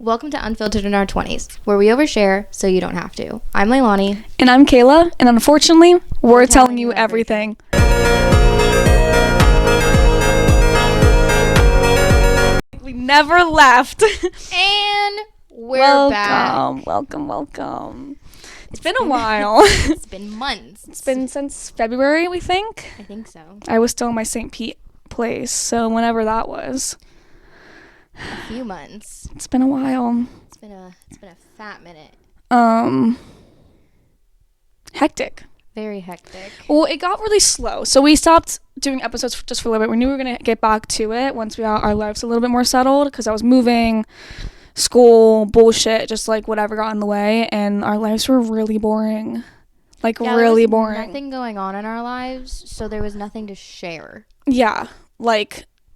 Welcome to Unfiltered in Our 20s, where we overshare so you don't have to. I'm Leilani. And I'm Kayla, and unfortunately, we're telling you everything. We never left. And we're back. Welcome. It's been a while. It's been months. It's been since February, we think. I think so. I was still in my St. Pete place, so whenever that was. A few months. It's been a while. It's been a fat minute. Hectic. Very hectic. Well, it got really slow, so we stopped doing episodes just for a little bit. We knew we were gonna get back to it once we got our lives a little bit more settled, because I was moving, school, bullshit, just like whatever got in the way, and our lives were really boring. Really boring. Nothing going on in our lives, so there was nothing to share. Yeah,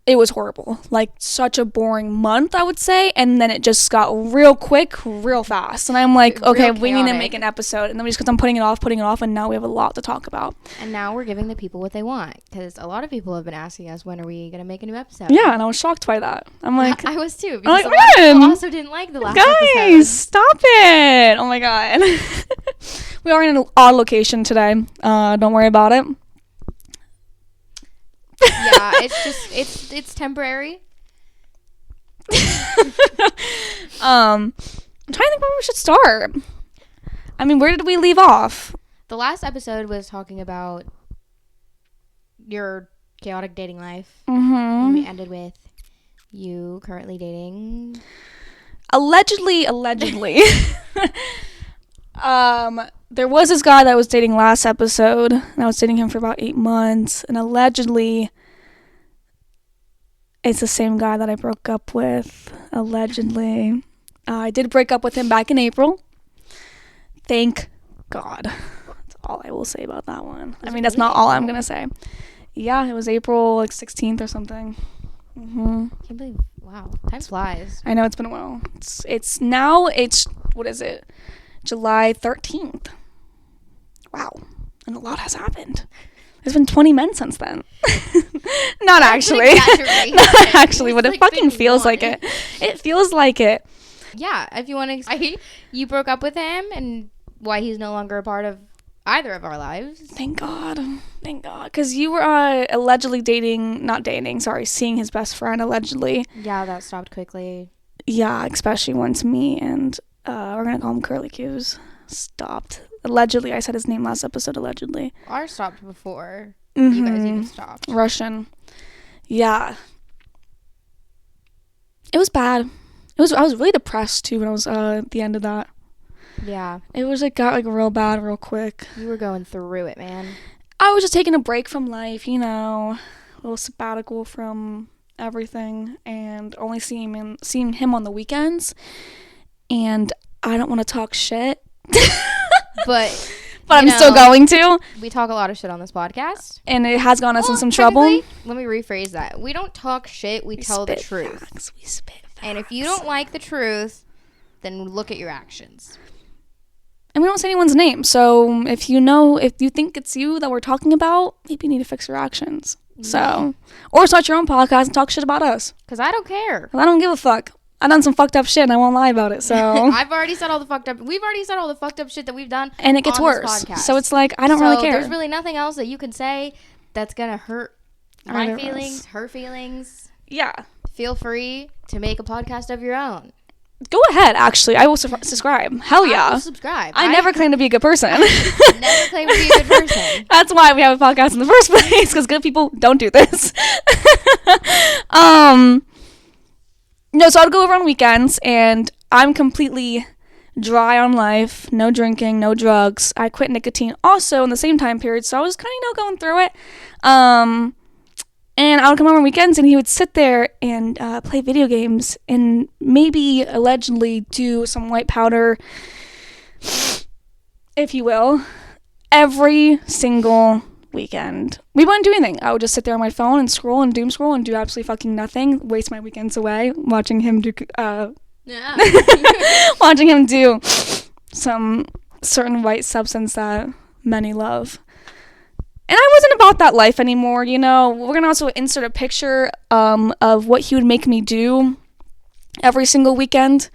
it was horrible. Such a boring month, I would say. And then it just got real quick, real fast. And I'm like, okay, we need to make an episode. And then just because I'm putting it off. And now we have a lot to talk about. And now we're giving the people what they want. Because a lot of people have been asking us, when are we going to make a new episode? Yeah, and I was shocked by that. I'm like... I was too. Because a lot of people also didn't like the last episode. Guys, stop it. Oh my God. We are in an odd location today. Don't worry about it. Yeah, it's temporary. I'm trying to think where we should start. I mean, where did we leave off? The last episode was talking about your chaotic dating life. Mm-hmm. And we ended with you currently dating. Allegedly. There was this guy that I was dating last episode, and I was dating him for about 8 months, and allegedly it's the same guy that I broke up with. Allegedly. I did break up with him back in April. Thank God. That's all I will say about that one. I mean, that's not all I'm gonna say. Yeah, it was April 16th or something. Mm-hmm. I can't believe, wow, time flies. I know, it's been a while. It's what is it? July 13th. Wow. And a lot has happened. There's been 20 men since then. Not actually. Not actually, but it fucking feels like it. It feels like it. Yeah, if you want to... You broke up with him and why he's no longer a part of either of our lives. Thank God. Because you were allegedly seeing his best friend, allegedly. Yeah, that stopped quickly. Yeah, especially once me and... we're gonna call him Curly Q's. Stopped. Allegedly, I said his name last episode. Allegedly. Ours stopped before you guys even stopped. Russian. Yeah. It was bad. I was really depressed too when I was at the end of that. Yeah. It was got real bad real quick. You were going through it, man. I was just taking a break from life, a little sabbatical from everything, and only seeing him on the weekends. And I don't want to talk shit. but I'm still going to. We talk a lot of shit on this podcast. And it has gotten us in some trouble. Let me rephrase that. We don't talk shit, we tell the truth. Facts. We spit facts. And if you don't like the truth, then look at your actions. And we don't say anyone's name. So if you think it's you that we're talking about, maybe you need to fix your actions. So, or start your own podcast and talk shit about us. Because I don't care. I don't give a fuck. I've done some fucked up shit and I won't lie about it, so. We've already said all the fucked up shit that we've done. And it gets worse. So it's I don't really care. There's really nothing else that you can say that's gonna hurt my feelings, her feelings. Yeah. Feel free to make a podcast of your own. Go ahead, actually. I will subscribe. Hell yeah. I will subscribe. I never claim to be a good person. Never claim to be a good person. That's why we have a podcast in the first place, because good people don't do this. No, so I'd go over on weekends, and I'm completely dry on life. No drinking, no drugs. I quit nicotine also in the same time period, so I was kind of going through it. And I would come over on weekends, and he would sit there and play video games and maybe allegedly do some white powder, if you will, every single weekend. We wouldn't do anything. I would just sit there on my phone and scroll and doom scroll and do absolutely fucking nothing. Waste my weekends away watching him do watching him do some certain white substance that many love. And I wasn't about that life anymore, We're gonna also insert a picture of what he would make me do every single weekend.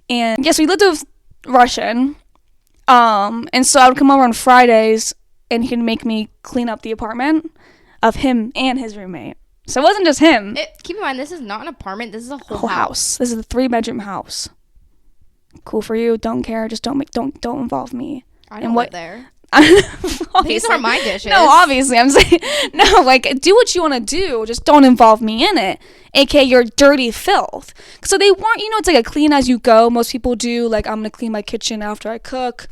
And yes, we lived with Russian. And so I would come over on Fridays and he'd make me clean up the apartment of him and his roommate. So it wasn't just him. Keep in mind, this is not an apartment. This is a whole house. This is a 3-bedroom house. Cool for you. Don't care. Just don't involve me. I don't live there. These are my dishes. No, obviously, I'm saying no. Like, do what you want to do. Just don't involve me in it. AKA your dirty filth. So they want, it's like a clean as you go. Most people do. Like, I'm gonna clean my kitchen after I cook.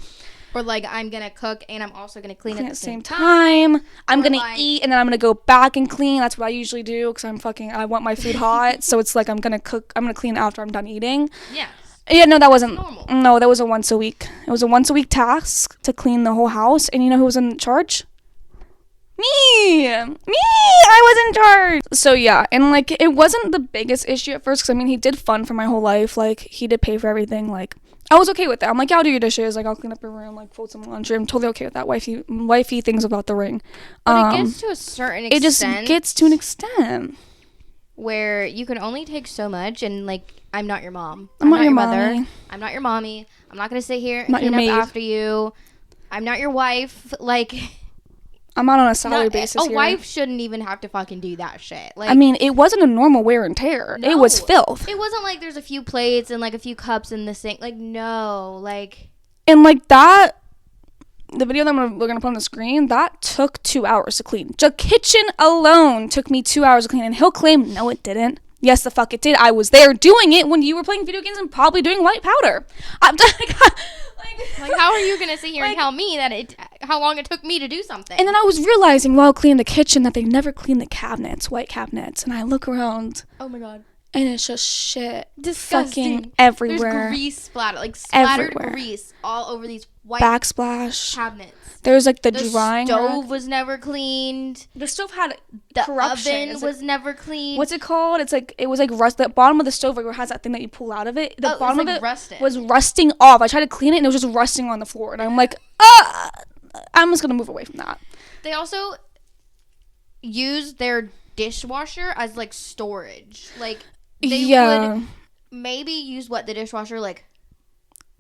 Or like, I'm gonna cook and I'm also gonna clean at the same time. I'm gonna eat and then I'm gonna go back and clean. That's what I usually do because I want my food hot. So it's like I'm gonna clean after I'm done eating. Yeah. Yeah, no, that wasn't normal. No, that was a once a week. It was a once a week task to clean the whole house. And you know who was in charge? Me! I was in charge! So yeah, and like, it wasn't the biggest issue at first, because he did fund for my whole life. Like, he did pay for everything. Like, I was okay with that. I'm like, yeah, I'll do your dishes. Like, I'll clean up your room, like, fold some laundry. I'm totally okay with that. Wifey things about the ring. But it gets to a certain extent. It just gets to an extent. Where you can only take so much, and like, I'm not your mom. I'm not your mother. I'm not your mommy. I'm not gonna sit here and clean up after you. I'm not your wife. Like, I'm not on a salary basis here. A wife shouldn't even have to fucking do that shit. Like, it wasn't a normal wear and tear. No, it was filth. It wasn't like there's a few plates and like a few cups in the sink. Like, no, like. And like that. The video that we're going to put on the screen, that took 2 hours to clean. The kitchen alone took me 2 hours to clean. And he'll claim, no, it didn't. Yes, the fuck it did. I was there doing it when you were playing video games and probably doing white powder. Like, how are you going to sit here and tell me that how long it took me to do something? And then I was realizing while cleaning the kitchen that they never clean the cabinets, white cabinets. And I look around. Oh, my God. And it's just shit. Disgusting. Fucking everywhere. There's grease splatter. Like, splattered everywhere. Grease all over these white backsplash cabinets. There's like the drying stove rack. was never cleaned. The stove had the corruption. oven was never cleaned. What's it called? It was like rust. The bottom of the stove where it has that thing that you pull out of it. The bottom of it was rusting off. I tried to clean it and it was just rusting on the floor. And I'm like, I'm just gonna move away from that. They also use their dishwasher as like storage. Like, they would maybe use the dishwasher like.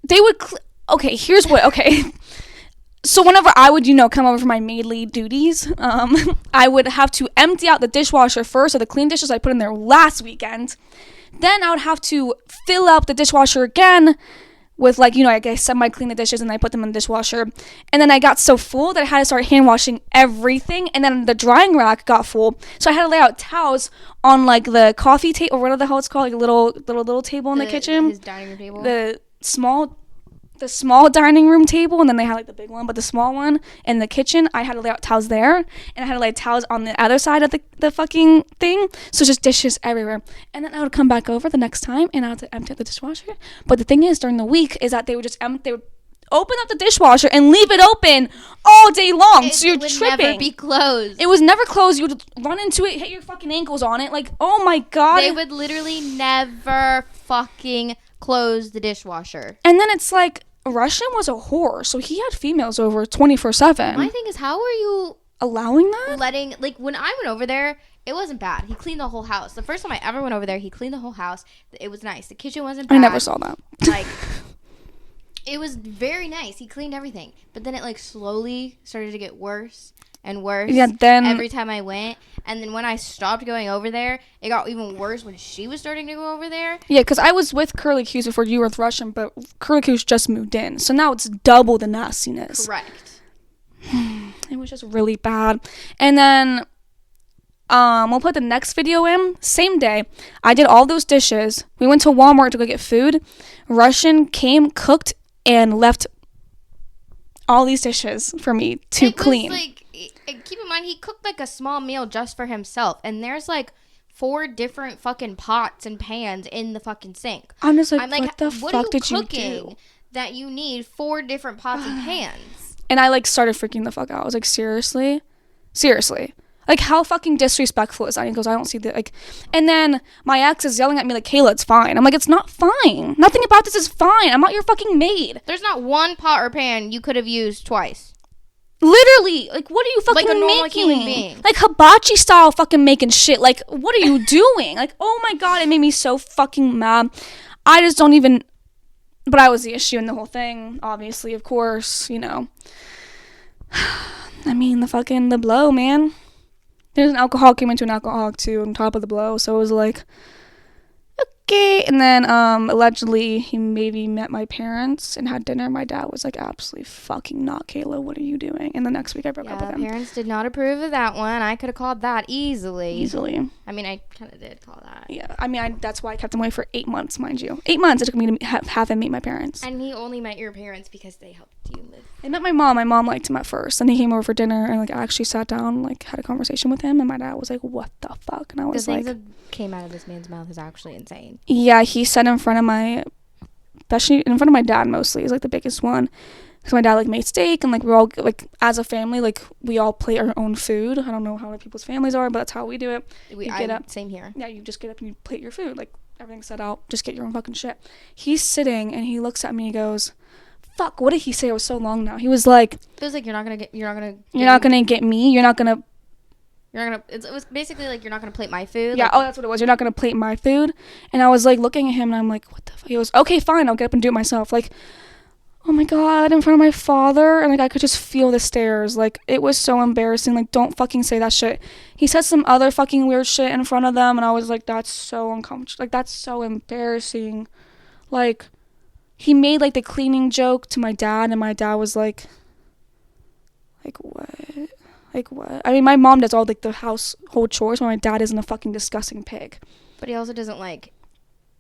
They would. Okay, here's what. Okay. So whenever I would, come over for my maidly duties, I would have to empty out the dishwasher first, so the clean dishes I put in there last weekend. Then I would have to fill up the dishwasher again with, like, I semi-clean the dishes and I put them in the dishwasher. And then I got so full that I had to start hand washing everything. And then the drying rack got full. So I had to lay out towels on, like, the coffee table, or whatever the hell it's called, like a little table in the kitchen. His dining room table. The small dining room table, and then they had like the big one, but the small one in the kitchen, I had to lay out towels there, and I had to lay towels on the other side of the fucking thing. So just dishes everywhere. And then I would come back over the next time and I had to empty out the dishwasher. But the thing is, during the week, is that they would open up the dishwasher and leave it open all day long. So you're tripping. It would never be closed. It was never closed. You would run into it, hit your fucking ankles on it. Like, oh my God. They would literally never fucking close the dishwasher. And then it's like, Russian was a whore, so he had females over 24/7. My thing is, how are you allowing that? When I went over there, it wasn't bad. He cleaned the whole house. The first time I ever went over there, he cleaned the whole house. It was nice. The kitchen wasn't bad. I never saw that. Like, it was very nice. He cleaned everything. But then it, like, slowly started to get worse and worse. Yeah, then every time I went. And then when I stopped going over there, it got even worse when she was starting to go over there. Yeah, because I was with Curly Q's before you were with Russian, but Curly Q's just moved in. So now it's double the nastiness. Correct. It was just really bad. And then we'll put the next video in. Same day. I did all those dishes. We went to Walmart to go get food. Russian came, cooked, and left all these dishes for me to clean. Keep in mind, he cooked like a small meal just for himself, and there's like 4 different fucking pots and pans in the fucking sink. I'm just like, what the fuck did you do? That you need 4 different pots and pans. And I like started freaking the fuck out. I was like, seriously, like, how fucking disrespectful is that? And he goes, I don't see that. Like, and then my ex is yelling at me like, Kayla, it's fine. I'm like, it's not fine. Nothing about this is fine. I'm not your fucking maid. There's not one pot or pan you could have used twice. Literally, like, what are you fucking like a normal making? human being. Like hibachi style fucking making shit. Like, what are you doing? Like, oh my god, it made me so fucking mad. I just don't even, but I was the issue in the whole thing, obviously, of course, you know. I mean, the blow, man. There's an alcoholic, came into an alcoholic too on top of the blow, so it was like, okay. And then allegedly he maybe met my parents and had dinner. My dad was like, absolutely fucking not, Kayla, what are you doing? And the next week I broke up with him. Parents did not approve of that one. I could have called that easily. I mean, I kind of did call that. Yeah, I mean, that's why I kept him away for 8 months, mind you. 8 months it took me to have him meet my parents. And he only met your parents because they helped you live. I met my mom. My mom liked him at first, and he came over for dinner and like actually sat down, like had a conversation with him, and my dad was like, what the fuck? And I was like, the things that came out of this man's mouth is actually insane. Yeah, he said in front of my dad mostly is like the biggest one, because my dad like made steak, and like we're all like as a family, like we all plate our own food. I don't know how other people's families are, but that's how we do it. You get up, same here. Yeah, you just get up and you plate your food, like everything's set out, just get your own fucking shit. He's sitting and he looks at me and he goes, fuck, what did he say? It was so long now. He was like, it was like, you're not gonna get me. It was basically like, you're not gonna plate my food. Yeah, like, that's what it was. You're not gonna plate my food. And I was like looking at him and I'm like, what the fuck? He goes, okay, fine, I'll get up and do it myself. Like, oh my god, in front of my father, and like I could just feel the stares. Like, it was so embarrassing. Like, don't fucking say that shit. He said some other fucking weird shit in front of them, and I was like, that's so uncomfortable. Like, that's so embarrassing. Like, he made like the cleaning joke to my dad, and my dad was like what? Like, what? I mean, my mom does all like the household chores, but my dad isn't a fucking disgusting pig. But he also doesn't like,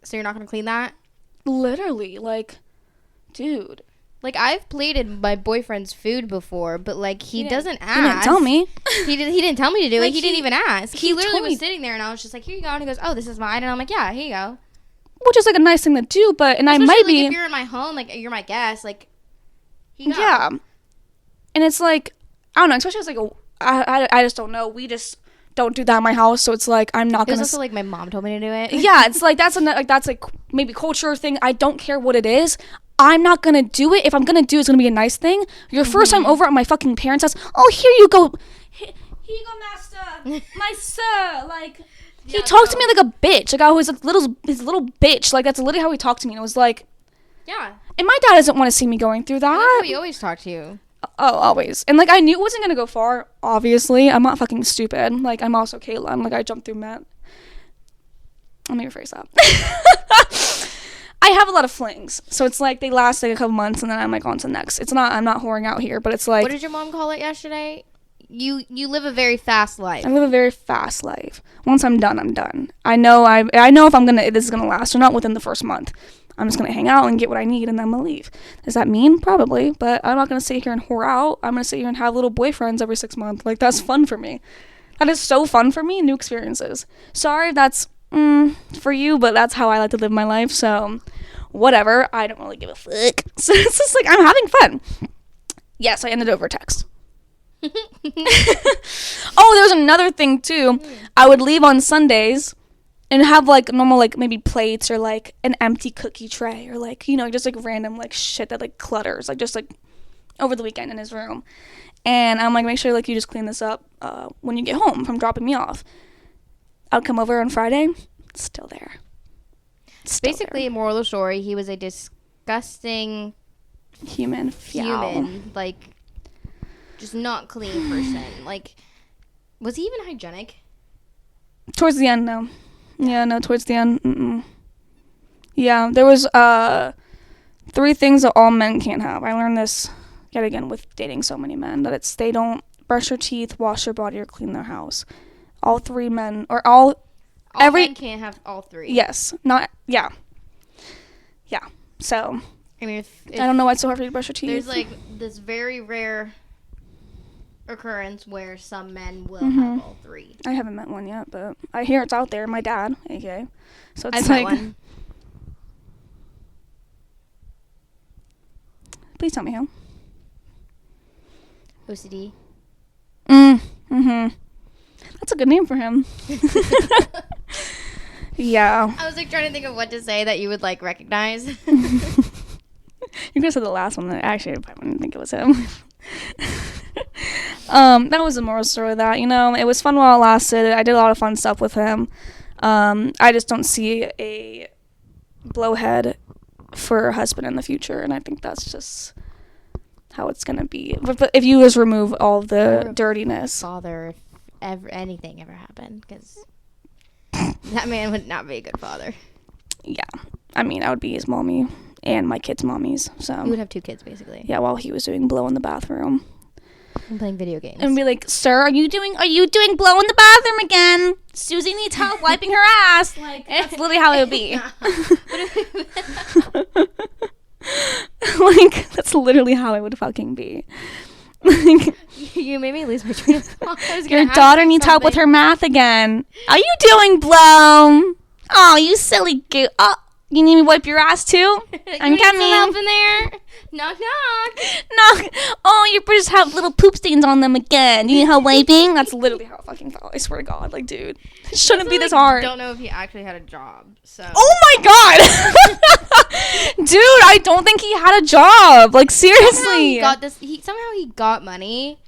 so you're not gonna clean that? Literally, like, dude. Like, I've plated my boyfriend's food before, but like he doesn't ask. He didn't tell me. He didn't tell me to do like, it. He didn't even ask. He literally was sitting there, and I was just like, here you go. And he goes, oh, this is mine. And I'm like, yeah, here you go. Which is like a nice thing to do, but and especially, I might be if you're in my home, like you're my guest, like yeah. And it's like, I don't know, especially as like I just don't know. We just don't do that in my house, so it's like I'm not gonna. It was also like my mom told me to do it. Yeah, it's like that's like maybe culture thing. I don't care what it is. I'm not gonna do it. If I'm gonna do it, it's gonna be a nice thing. Your first time over at my fucking parents' house. Oh, here you go. Here you go, master. My sir. Like, he talked to me like a bitch. Like I was like his little bitch. Like that's literally how he talked to me. And it was like, yeah. And my dad doesn't want to see me going through that. That's how he always talked to you. Oh, always. And like I knew it wasn't gonna go far. Obviously, I'm not fucking stupid. Like I'm also Kayla. I'm like I jumped through Matt. Let me rephrase that. I have a lot of flings, so it's like they last like a couple months, and then I'm like on to the next. It's not. I'm not whoring out here, but it's like. What did your mom call it yesterday? You live a very fast life. I live a very fast life. Once I'm done, I'm done. I know if this is gonna last or not within the first month. I'm just gonna hang out and get what I need, and then I'm gonna leave. Does that mean? Probably, but I'm not gonna sit here and whore out. I'm gonna sit here and have little boyfriends every 6 months. Like that's fun for me. That is so fun for me. New experiences. Sorry if that's for you, but that's how I like to live my life. So whatever. I don't really give a fuck. So it's just like I'm having fun. Yes, I ended over text. Oh, there's another thing too. I would leave on Sundays and have like normal like maybe plates or like an empty cookie tray or like, you know, just like random like shit that like clutters, like just like over the weekend in his room. And I'm like, make sure like you just clean this up when you get home from dropping me off. I'll come over on Friday. It's still there. Basically, moral of the story, he was a disgusting human, like just not clean person. Like, was he even hygienic? Towards the end, no. Yeah, no, towards the end. Mm-mm. Yeah, there was 3 things that all men can't have. I learned this yet again with dating so many men, that it's they don't brush their teeth, wash their body, or clean their house. All 3 men, or all men can't have all 3. Yes, not yeah. So I mean, if I don't know why it's so hard for you to brush your teeth. There's like this very rare occurrence where some men will have all 3. I haven't met one yet, but I hear it's out there. My dad, okay. So it's I've like. Met one. Please tell me how. OCD. That's a good name for him. Yeah. I was like trying to think of what to say that you would like recognize. You could have said the last one. Actually, I wouldn't think it was him. That was the moral story of that, it was fun while it lasted. I did a lot of fun stuff with him. I just don't see a blowhead for a husband in the future, and I think that's just how it's gonna be. But if you just remove all the dirtiness. Father, if anything ever happened, because that man would not be a good father. Yeah, I mean, I would be his mommy and my kids' mommies. So you would have 2 kids, basically. Yeah, while he was doing blow in the bathroom. And playing video games. And be like, sir, are you doing blow in the bathroom again? Susie needs help wiping her ass. Like, that's literally how it would be. Like, that's literally how it would fucking be. You made me lose my train of thought. Your daughter needs help with her math again. Are you doing blow? Oh, you silly goo. Oh, you need me to wipe your ass too? I'm coming. Some help in there? Knock, knock. Knock. Oh, your britches have little poop stains on them again. You need help wiping? That's literally how it fucking felt. I swear to God. Like, dude, it shouldn't be this hard. I don't know if he actually had a job, so. Oh my God. Dude, I don't think he had a job. Like, seriously. Somehow he got money.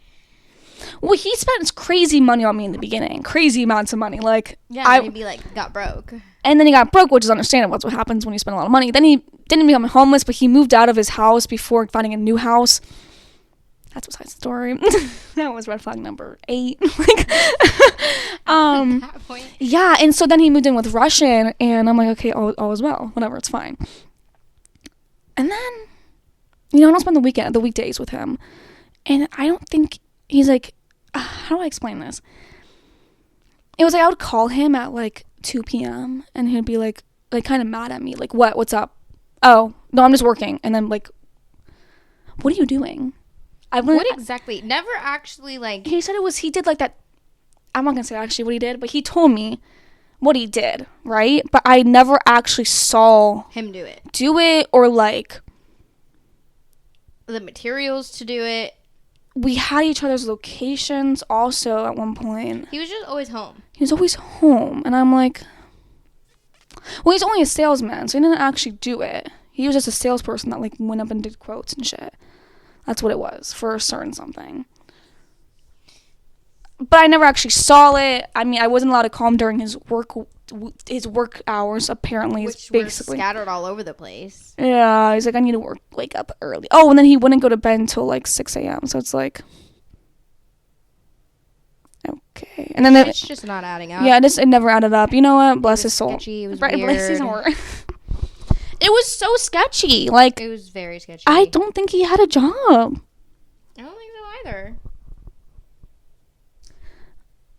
Well, he spent crazy money on me in the beginning. Crazy amounts of money. Like, yeah, maybe like got broke. And then he got broke, which is understandable. That's what happens when you spend a lot of money. Then he didn't become homeless, but he moved out of his house before finding a new house. That's besides the story. That was red flag number 8. Like, at that point. Yeah, and so then he moved in with Russian, and I'm like, okay, all is well. Whatever, it's fine. And then, I don't spend the weekdays with him. And I don't think he's like, how do I explain this? It was like I would call him at like 2 p.m. and he'd be like kind of mad at me. Like, what's up? Oh, no, I'm just working. And then like, what are you doing? What exactly? Never actually like. He said he did like that. I'm not going to say actually what he did, but he told me what he did, right? But I never actually saw him do it or like. The materials to do it. We had each other's locations also at one point. He was just always home. He was always home. And I'm like, well, he's only a salesman, so he didn't actually do it. He was just a salesperson that like went up and did quotes and shit. That's what it was for a certain something. But I never actually saw it. I mean, I wasn't allowed to call him during his work hours, apparently. Which basically were scattered all over the place. Yeah, he's like, I need to wake up early. Oh, and then he wouldn't go to bed until like 6 a.m. So it's like, okay. And then it's just not adding up. Yeah, it never added up. You know what? Bless his soul. Sketchy. It was right, weird. Bless his heart. It was so sketchy. Like, it was very sketchy. I don't think he had a job. I don't think so either.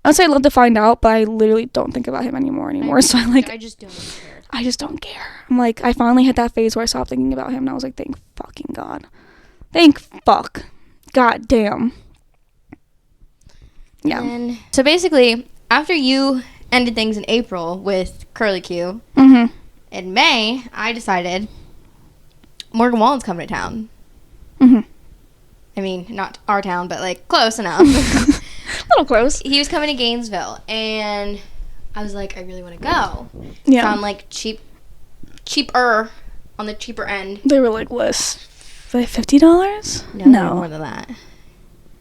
I'd say I'd love to find out, but I literally don't think about him anymore. So I just don't care. I just don't care. I'm like, I finally hit that phase where I stopped thinking about him, and I was like, thank fucking God. Thank fuck. God damn. Yeah. So basically, after you ended things in April with Curly Q, in May, I decided Morgan Wallen's coming to town. I mean, not our town, but like close enough. A little close. He was coming to Gainesville, and I was like, I really want to go. Yeah. Found like cheaper, on the cheaper end. They were like, less $50? No, more than that.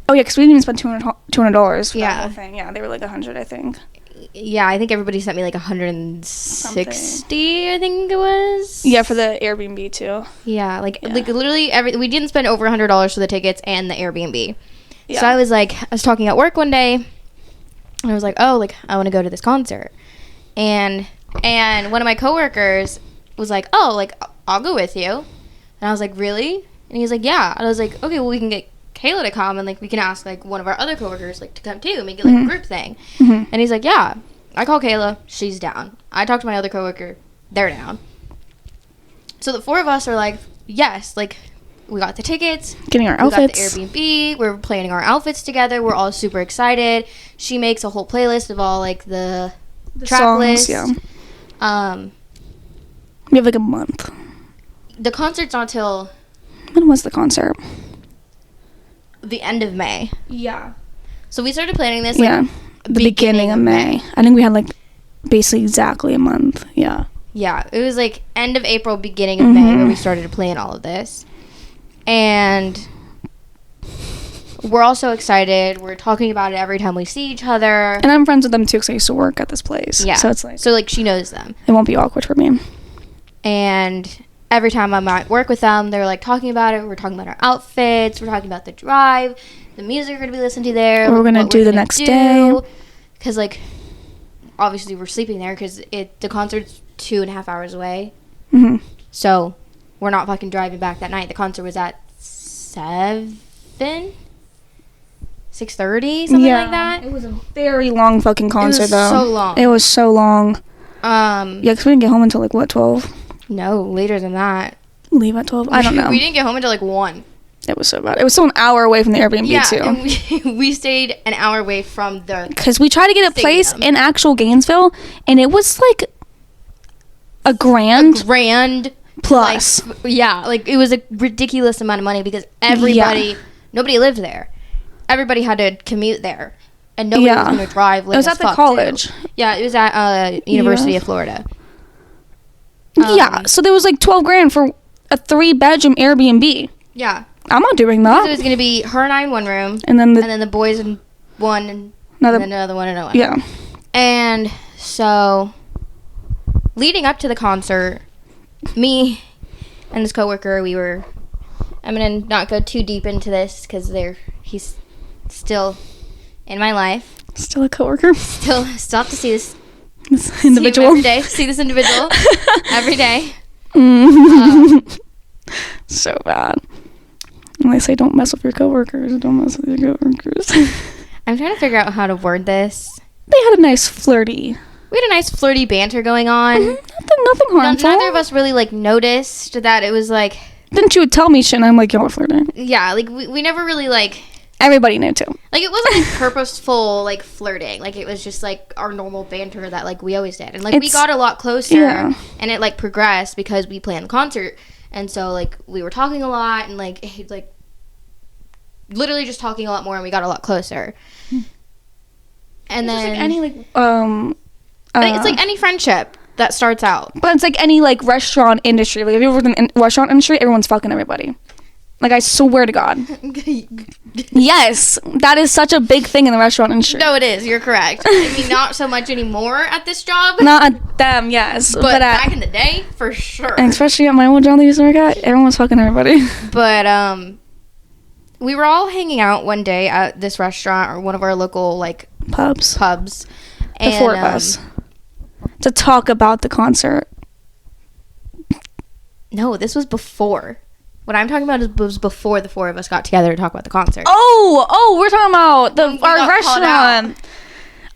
Oh yeah, because we didn't even spend $200 for that whole thing. Yeah, they were like $100, I think. Yeah, I think everybody sent me like 160. I think it was. Yeah, for the Airbnb too. Yeah, like literally we didn't spend over $100 for the tickets and the Airbnb. Yeah. So I was talking at work one day, and I was like, oh, like I want to go to this concert, and one of my coworkers was like, oh, like I'll go with you, and I was like, really? And he's like, yeah. And I was like, okay, well we can get Kayla to come, and like we can ask like one of our other coworkers like to come too, make it like a group thing. And he's like, yeah. I call Kayla, she's down. I talk to my other coworker, they're down. So the 4 of us are like, yes, like we got the tickets, getting our outfits, we got the Airbnb, we're planning our outfits together, we're all super excited. She makes a whole playlist of all like the track songs, list. yeah. We have like a month. The concert's not till when was the concert? The end of May. Yeah. So we started planning this like the beginning of May. I think we had like basically exactly a month. Yeah. Yeah, it was like end of April, beginning of May where we started to plan all of this. And we're all so excited. We're talking about it every time we see each other. And I'm friends with them too because I used to work at this place. Yeah. So it's like, So like she knows them. it won't be awkward for me. And every time I'm at work with them, they're like talking about it. We're talking about our outfits. We're talking about the drive, the music we're going to be listening to there. What we're going to do the next day. Because like, obviously we're sleeping there because the concert's 2.5 hours away. Mm-hmm. So we're not fucking driving back that night. The concert was at 6:30, something like that. It was a very long fucking concert, though. So long. It was so long. Yeah, because we didn't get home until like, what, 12? No, later than that. Leave at 12? I don't know. We didn't get home until like 1. It was so bad. It was still an hour away from the Airbnb, Yeah, too. and we stayed an hour away from the... Because we tried to get a place in actual Gainesville, and it was like a grand plus. Like, yeah, like it was a ridiculous amount of money because nobody lived there. Everybody had to commute there. And nobody was going to drive. It was at the college. Too. Yeah, it was at University of Florida. Yeah, so there was like $12,000 for a 3-bedroom Airbnb. Yeah. I'm not doing that. So it was going to be her and I in one room. And then the boys in one. And then another one in another. Yeah. And so, leading up to the concert, me and this coworker, I'm going to not go too deep into this because he's still in my life. Still a coworker. Still have to see this individual every day. See this individual every day. So bad. And they say don't mess with your coworkers. Don't mess with your coworkers. I'm trying to figure out how to word this. They had a nice flirty. We had a nice flirty banter going on. Nothing harmful. Neither of us really like noticed that it was like. Didn't you tell me shit? And I'm like, y'all are flirting. Yeah, like we never really like. Everybody knew too. Like it wasn't like purposeful like flirting. Like it was just like our normal banter that like we always did. And like we got a lot closer and it like progressed because we planned the concert. And so like we were talking a lot and like literally just talking a lot more and we got a lot closer. And then like any like it's like any friendship that starts out. But it's like any like restaurant industry. Like if you work in the restaurant industry, everyone's fucking everybody. Like, I swear to God. Yes, that is such a big thing in the restaurant industry. No, it is. You're correct. I mean, not so much anymore at this job. Not at them, yes. But back in the day, for sure. And especially at my old job that I used to work at, everyone was fucking everybody. But, we were all hanging out one day at this restaurant or one of our local, like... Pubs. The 4 of us. To talk about the concert. No, this was before. What I'm talking about was before the 4 of us got together to talk about the concert. Oh, we're talking about our restaurant.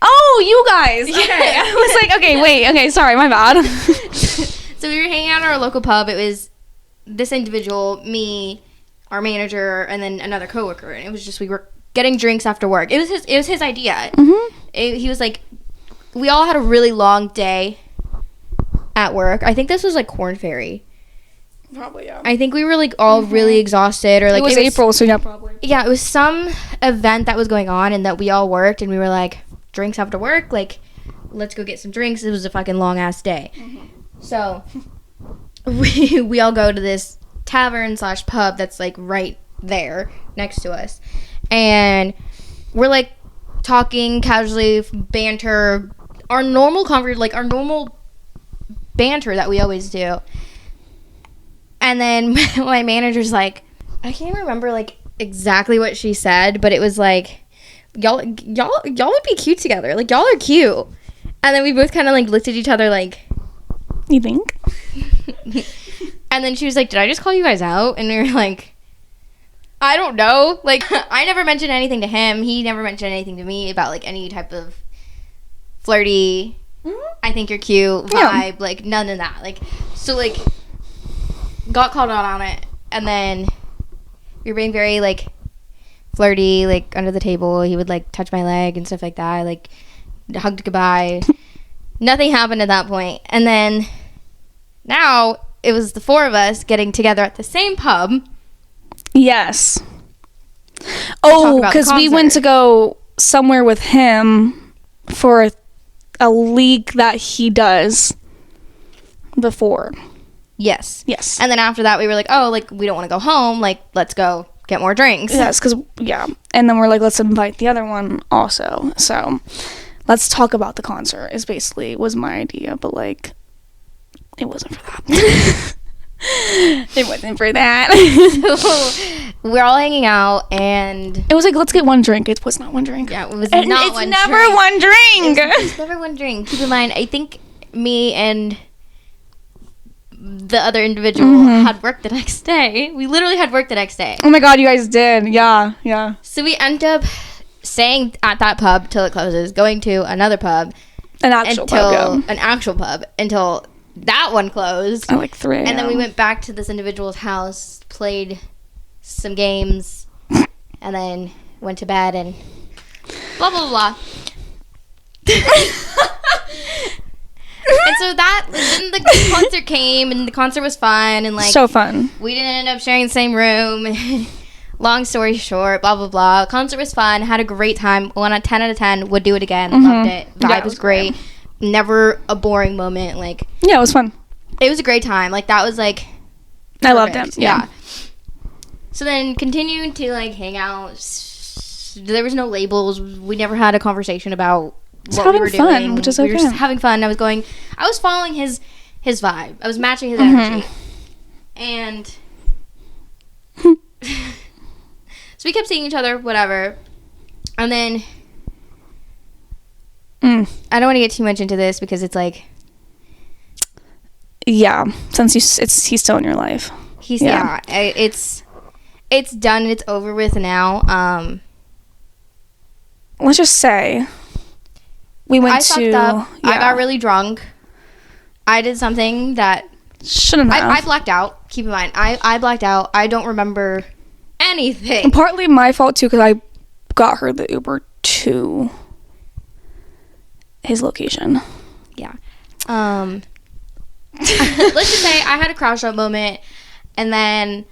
Oh, you guys. Okay. I was like, okay, wait. Okay, sorry, my bad. So we were hanging out at our local pub. It was this individual, me, our manager, and then another coworker. And it was just, we were getting drinks after work. It was his idea. Mm-hmm. He was like, we all had a really long day at work. I think this was like Corn Ferry. Probably, yeah. I think we were like all really exhausted, or like it was April, so yeah, probably. Yeah, it was some event that was going on, and that we all worked, and we were like, drinks after work, like, let's go get some drinks. It was a fucking long ass day, so we all go to this tavern / pub that's like right there next to us, and we're like talking casually, banter, our normal banter that we always do. And then my manager's like, I can't remember like exactly what she said, but it was like, y'all would be cute together. Like, y'all are cute. And then we both kind of like looked at each other like, you think? And then she was like, did I just call you guys out? And we were like, I don't know. Like, I never mentioned anything to him. He never mentioned anything to me about like any type of flirty, I think you're cute vibe. Yeah. Like, none of that. Like, so like, got called out on it, and then we were being very like flirty, like under the table. He would like touch my leg and stuff like that. I, like, hugged goodbye. Nothing happened at that point. And then now it was the 4 of us getting together at the same pub. Yes. Oh, because we went to go somewhere with him for a league that he does before. Yes. Yes. And then after that, we were like, oh, like, we don't want to go home. Like, let's go get more drinks. Yes, because, yeah. And then we're like, let's invite the other one also. So let's talk about the concert is basically was my idea. But, like, it wasn't for that. It wasn't for that. So we're all hanging out, and it was like, let's get one drink. It was not one drink. Yeah, it was and not it's one never drink. one drink. It's never one drink. Keep in mind, I think me and the other individual had work the next day. We literally had work the next day. Oh my god, you guys did. Yeah. So we end up staying at that pub till it closes, going to another pub. An actual pub until that one closed. At like 3 a.m. And then we went back to this individual's house, played some games, and then went to bed and blah, blah, blah. And so then the concert came, and the concert was fun, and like so fun. We didn't end up sharing the same room. Long story short, blah blah blah. Concert was fun. Had a great time. 10 out of 10. Would do it again. Loved it. Vibe was great. Never a boring moment. Like, yeah, it was fun. It was a great time. Like, that was like perfect. I loved it. Yeah. So then continued to like hang out. There was no labels. We never had a conversation about what we were doing, which is we okay. were just having fun. I was following his vibe. I was matching his energy, and so we kept seeing each other, whatever. And then I don't want to get too much into this because it's like, yeah, since he's still in your life. It's done. It's over with now. Let's just say. We went fucked up. Yeah. I got really drunk. I did something that shouldn't have. I blacked out. Keep in mind, I blacked out. I don't remember anything. And partly my fault too, because I got her the Uber to his location. Yeah. Let's just say I had a crash out moment, and then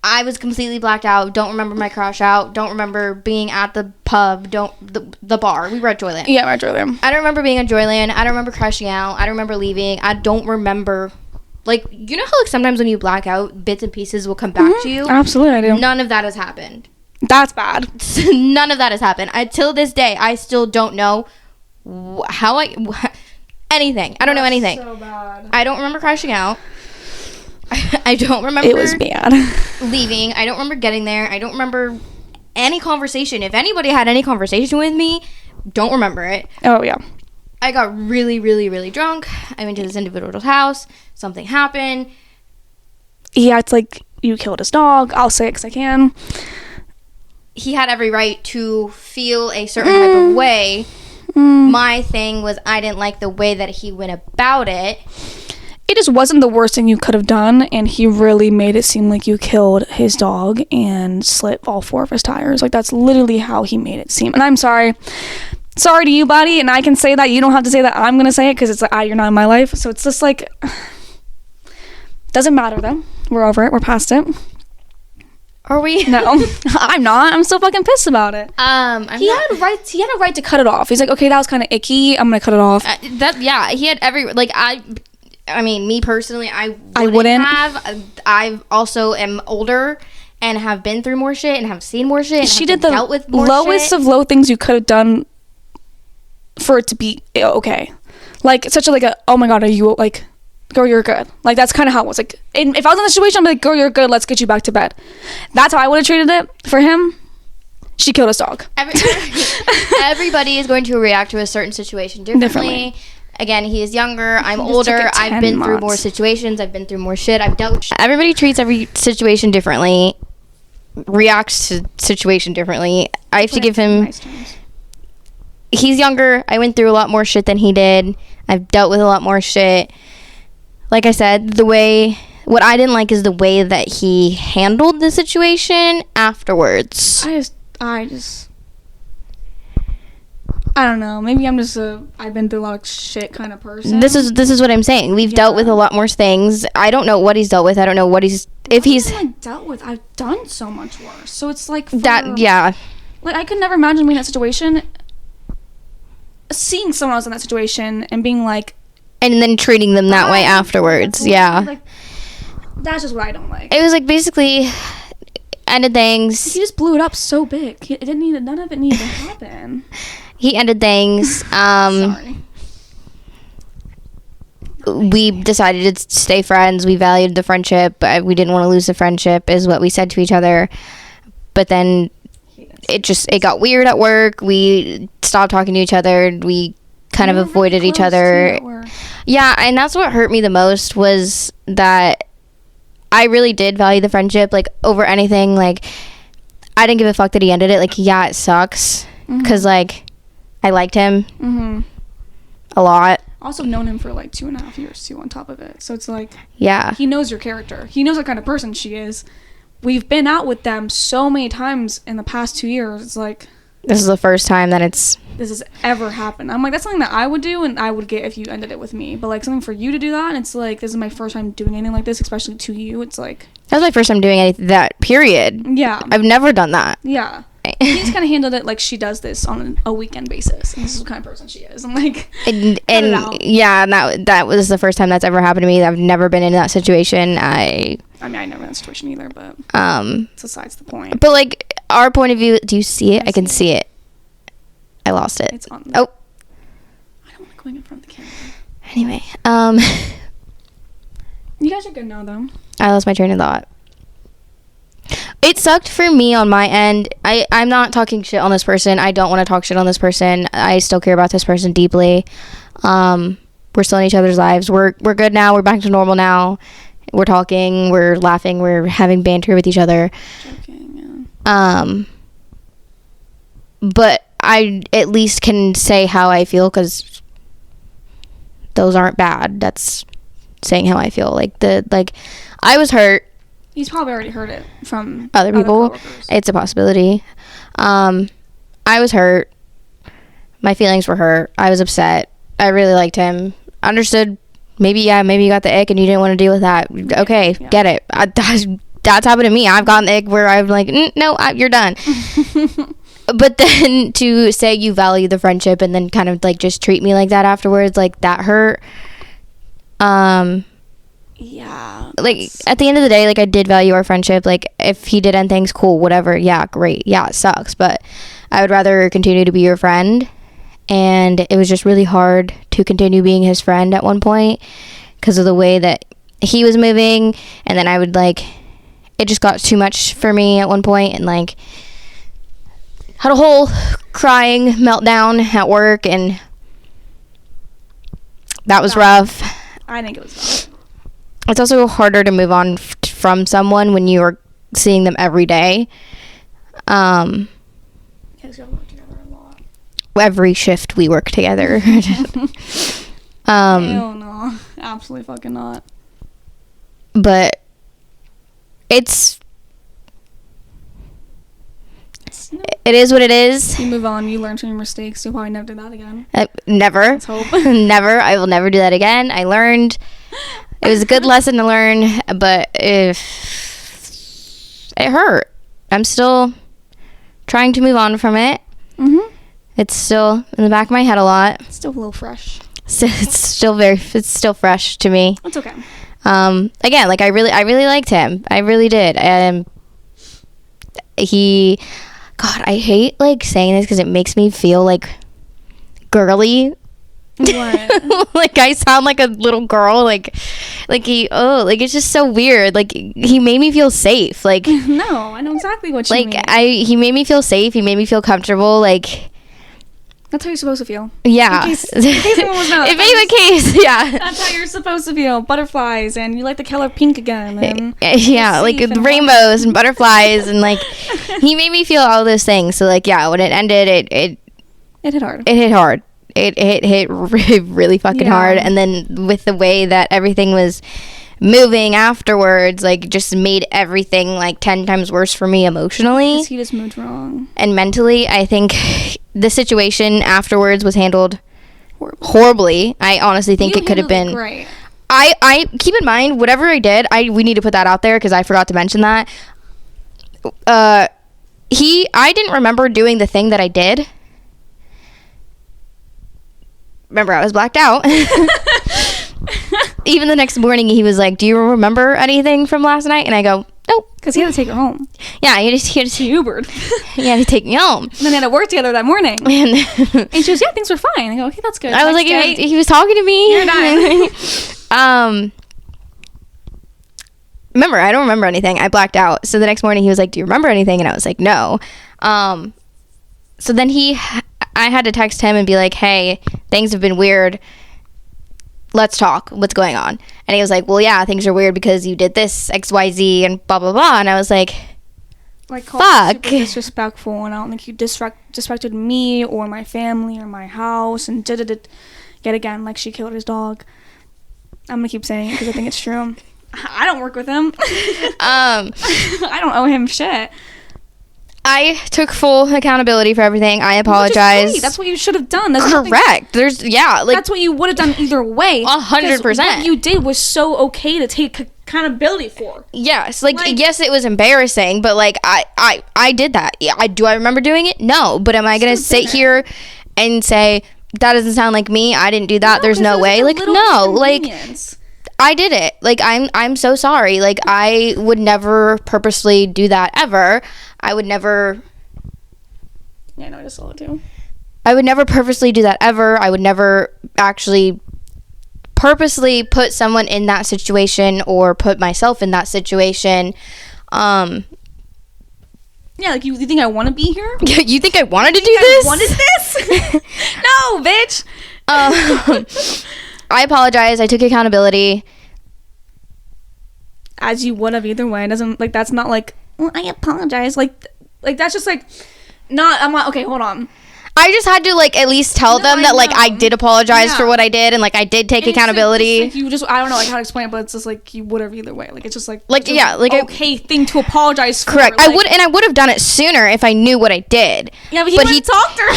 I was completely blacked out. Don't remember my crash out. Don't remember being at the pub. The bar. We were at Joyland. Yeah, we're at Joyland. I don't remember being at Joyland. I don't remember crashing out. I don't remember leaving. I don't remember. Like, you know how like sometimes when you black out, bits and pieces will come back to you? Absolutely, I do. None of that has happened. That's bad. None of that has happened. Till this day, I still don't know how anything. I don't know anything. So bad. I don't remember crashing out. I don't remember. It was bad. Leaving. I don't remember getting there. I don't remember any conversation. If anybody had any conversation with me, don't remember it. Oh, yeah. I got really, really, really drunk. I went to this individual's house. Something happened. Yeah, it's like you killed his dog. I'll say it because I can. He had every right to feel a certain type of way. My thing was I didn't like the way that he went about it. It just wasn't the worst thing you could have done, and he really made it seem like you killed his dog and slit all 4 of his tires. Like, that's literally how he made it seem. And I'm sorry. Sorry to you, buddy, and I can say that. You don't have to say that. I'm going to say it because it's like, you're not in my life. So it's just like, doesn't matter, though. We're over it. We're past it. Are we? No, I'm not. I'm still fucking pissed about it. He had a right to cut it off. He's like, okay, that was kind of icky. I'm going to cut it off. He had every, like, I mean, me personally, I wouldn't have. I also am older and have been through more shit and have seen more shit. And she did the dealt with more lowest shit. of low things you could have done for it to be okay. Like, such a, like, oh my god, are you, like, girl, you're good. Like, that's kind of how it was. Like, if I was in the situation, I'd be like, girl, you're good, let's get you back to bed. That's how I would have treated it. For him, she killed his dog. Everybody is going to react to a certain situation differently. Again, he is younger. I'm older. I've been through more situations. I've been through more shit. I've dealt with shit. Everybody treats every situation differently, reacts to situation differently. I have to give him... He's younger. I went through a lot more shit than he did. I've dealt with a lot more shit. Like I said, what I didn't like is the way that he handled the situation afterwards. I don't know. Maybe I'm just I've been through a lot of shit kind of person. This is what I'm saying. We've dealt with a lot more things. I don't know what he's dealt with. I don't know what he's dealt with. I've done so much worse. So it's like that. Yeah. Like, I could never imagine being in that situation, seeing someone else in that situation, and being like, and then treating them that way afterwards. Yeah. Like, that's just what I don't like. It was like basically, ended things. He just blew it up so big. It didn't need. None of it needed to happen. He ended things. Sorry. We decided to stay friends. We valued the friendship, but we didn't want to lose the friendship, is what we said to each other. But then it got weird at work. We stopped talking to each other. We kind of avoided each other. Yeah, and that's what hurt me the most, was that I really did value the friendship, like, over anything. Like, I didn't give a fuck that he ended it. Like, yeah, it sucks, because like, I liked him a lot. Also known him for like 2.5 years too, on top of it. So it's like, yeah, he knows your character. He knows what kind of person she is. We've been out with them so many times in the past 2 years. It's like, this is the first time that this has ever happened. I'm like, that's something that I would do and I would get if you ended it with me. But like, something for you to do that, and it's like, this is my first time doing anything like this, especially to you. It's like, that was my first time doing that, period. Yeah. I've never done that. Yeah. He just kind of handled it like she does this on a weekend basis, and this is the kind of person she is. I'm like, and yeah, and that was the first time that's ever happened to me. I've never been in that situation. I mean, I never been in that situation either, but it's besides the point. But like, our point of view, do you see it? I can see it. I lost it. It's on. Oh, I don't like going in front of the camera. Anyway, you guys are good now, though. I lost my train of thought. It sucked for me on my end. I'm not talking shit on this person. I don't want to talk shit on this person. I still care about this person deeply. We're still in each other's lives. We're good now. We're back to normal now. We're talking. We're laughing. We're having banter with each other. Joking, yeah. But I at least can say how I feel, because those aren't bad. That's saying how I feel. Like, I was hurt. He's probably already heard it from other people. It's a possibility. I was hurt. My feelings were hurt. I was upset. I really liked him. Understood. Maybe you got the ick and you didn't want to deal with that. Okay, yeah. Get it. That's happened to me. I've gotten the ick where I'm like, no, you're done. But then to say you value the friendship and then kind of like just treat me like that afterwards, like, that hurt. Yeah. Like, at the end of the day, like, I did value our friendship. Like, if he did end things, cool, whatever. Yeah, great. Yeah, it sucks. But I would rather continue to be your friend. And it was just really hard to continue being his friend at one point because of the way that he was moving. And then I would, like, it just got too much for me at one point, and, like, had a whole crying meltdown at work, and that was rough. I think it was rough. It's also harder to move on from someone when you are seeing them every day. Because you all work together a lot. Every shift we work together. Hell no. Absolutely fucking not. But it is what it is. You move on. You learn from your mistakes. You'll probably never do that again. Never. Let's hope. Never. I will never do that again. I learned. It was a good lesson to learn, but if it hurt. I'm still trying to move on from it. Mm-hmm. It's still in the back of my head a lot. It's still a little fresh. It's still fresh to me. It's okay. Again, like, I really liked him. I really did. And God, I hate, like, saying this because it makes me feel, like, girly. What? Like, I sound like a little girl. Like it's just so weird. Like, he made me feel safe. Like, no, I know exactly what you mean. He made me feel safe. He made me feel comfortable. Like, that's how you're supposed to feel. Yeah. In case anyone was not. If any case, yeah. That's how you're supposed to feel. Butterflies, and you like the color pink again. And yeah, like rainbows and butterflies, and like, he made me feel all those things. So, like, yeah, when it ended, it hit hard. It hit hard. It hit really fucking hard. And then with the way that everything was moving afterwards, like, just made everything like 10 times worse for me emotionally. Because he just moved wrong. And mentally, I think the situation afterwards was handled horribly. I honestly think it could have been great. I keep in mind, whatever I did, we need to put that out there because I forgot to mention that. I didn't remember doing the thing that I did. Remember, I was blacked out. Even the next morning, he was like, "Do you remember anything from last night?" And I go, "Nope." Because he had to take her home. Yeah, he had to He Ubered. he had to take me home. And then they had to work together that morning. And she was, yeah, things were fine. I go, okay, that's good. I was like, he was talking to me. You're done. Remember, I don't remember anything. I blacked out. So the next morning he was like, do you remember anything? And I was like, no. So then I had to text him and be like, hey, things have been weird. Let's talk. What's going on? And he was like, well, yeah, things are weird because you did this, XYZ, and blah, blah, blah. And I was like, fuck. Super disrespectful, and I don't think you disrespected me or my family or my house, and did it yet again, like she killed his dog. I'm gonna keep saying it because I think it's true. I don't work with him. I don't owe him shit. I took full accountability for everything. I apologize. That's what you should have done. Correct. That's what you would have done either way. 100%. What you did was so okay to take accountability for. Yes, yes, it was embarrassing, but like I did that. Yeah, do I remember doing it? No, but am I gonna sit here and say that doesn't sound like me? I didn't do that. There's no way. Like no, like I did it. Like I'm so sorry. Like I would never purposely do that ever. I would never. Yeah, no, I just saw it too. I would never purposely do that ever. I would never actually purposely put someone in that situation or put myself in that situation. Yeah, like you think I want to be here? You think I wanted to do this? I wanted this? No, bitch. I apologize. I took accountability. As you would have either way. It doesn't, like, that's not like, well, I apologize. Like that's just like, not, I'm like, okay, hold on. I just had to like at least tell them that like I did apologize for what I did, and like I did take accountability. Like you just, I don't know like how to explain it, but it's just like you would have either way. Like it's just like yeah, like okay thing to apologize for. Correct. Like, I would have done it sooner if I knew what I did. Yeah, but he talked to her.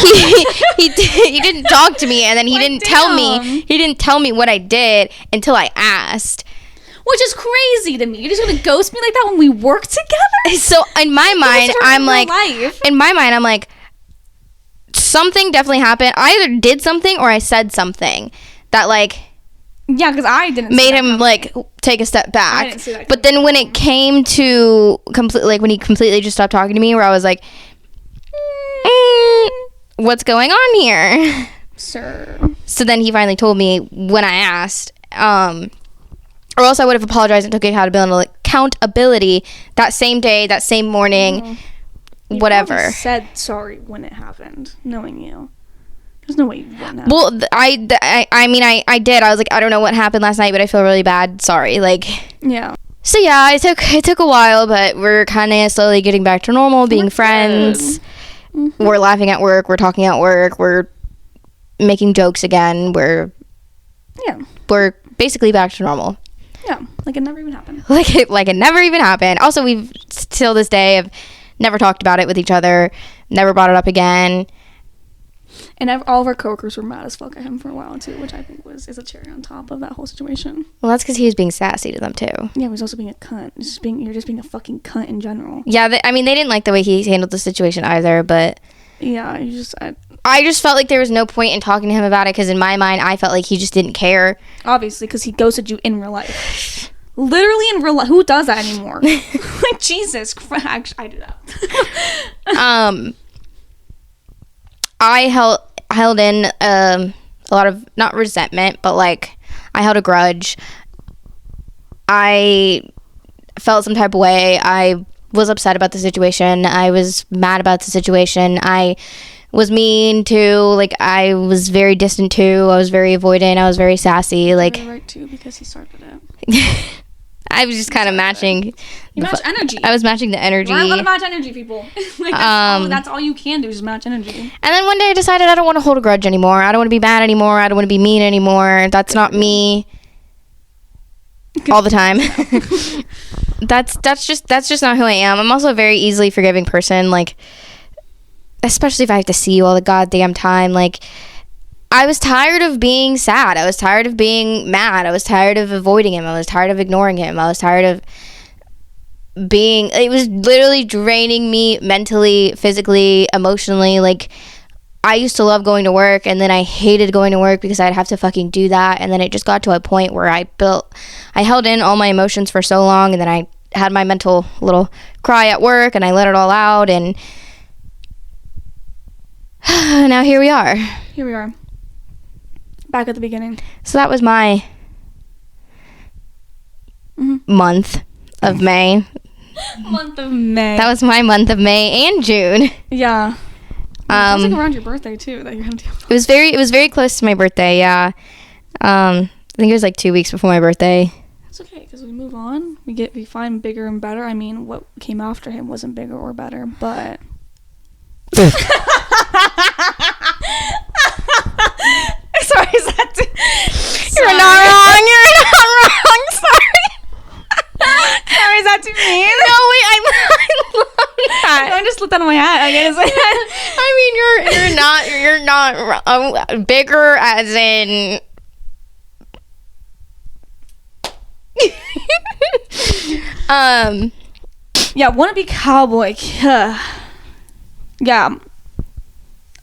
He didn't talk to me, and then he didn't tell me. He didn't tell me what I did until I asked. Which is crazy to me. You're just gonna ghost me like that when we work together? So in my mind, I'm like, something definitely happened. I either did something or I said something that like, yeah, because I didn't made him like take a step back. I didn't see that. But then when it came to when he completely just stopped talking to me, where I was like, what's going on here, sir? So then he finally told me when I asked. Or else I would have apologized and took accountability that same day, that same morning, whatever. Said sorry when it happened, knowing you. There's no way you wouldn't have. Well, I mean, I did. I was like, I don't know what happened last night, but I feel really bad. Sorry. Like. Yeah. So yeah, it took a while, but we're kind of slowly getting back to normal, being friends. Mm-hmm. We're laughing at work. We're talking at work. We're making jokes again. We're basically back to normal. Yeah, like it never even happened. Like it never even happened. Also, we've till this day have never talked about it with each other, never brought it up again. And all of our coworkers were mad as fuck at him for a while too, which I think is a cherry on top of that whole situation. Well, that's because he was being sassy to them too. Yeah, he was also being a cunt. You're just being a fucking cunt in general. Yeah, they didn't like the way he handled the situation either, but yeah, I just felt like there was no point in talking to him about it because in my mind, I felt like he just didn't care. Obviously, because he ghosted you in real life. Literally in real life. Who does that anymore? Like, Jesus Christ. Actually, I do that. I held in a lot of, not resentment, but like, I held a grudge. I felt some type of way. I was upset about the situation. I was mad about the situation. I was mean too. Like I was very distant too. I was very avoidant. I was very sassy. Like right too, because he started it. I was just kind of matching. You match energy. I was matching the energy. Learn how to match energy, people. Like that's all you can do is match energy. And then one day I decided I don't want to hold a grudge anymore. I don't want to be mad anymore. I don't want to be mean anymore. That's not me. All the time. That's just not who I am. I'm also a very easily forgiving person. Like, especially if I have to see you all the goddamn time. Like, I was tired of being sad. I was tired of being mad. I was tired of avoiding him. I was tired of ignoring him. I was tired of it was literally draining me mentally, physically, emotionally. Like, I used to love going to work, and then I hated going to work because I'd have to fucking do that. And then it just got to a point where I held in all my emotions for so long, and then I had my mental little cry at work, and I let it all out, and now here we are. Here we are. Back at the beginning. So that was my month of May. Month of May. That was my month of May and June. Yeah. It was like around your birthday too that you're gonna do. It was very close to my birthday. Yeah. I think it was like 2 weeks before my birthday. It's okay because we move on. We find bigger and better. I mean, what came after him wasn't bigger or better, but. Sorry, is that You're not wrong. You're not wrong. Sorry. Sorry, is that too mean? No, wait. I love that. I just slipped out of my hat. I guess. I mean, you're not wrong. Bigger as in. Yeah, wannabe cowboy. Yeah.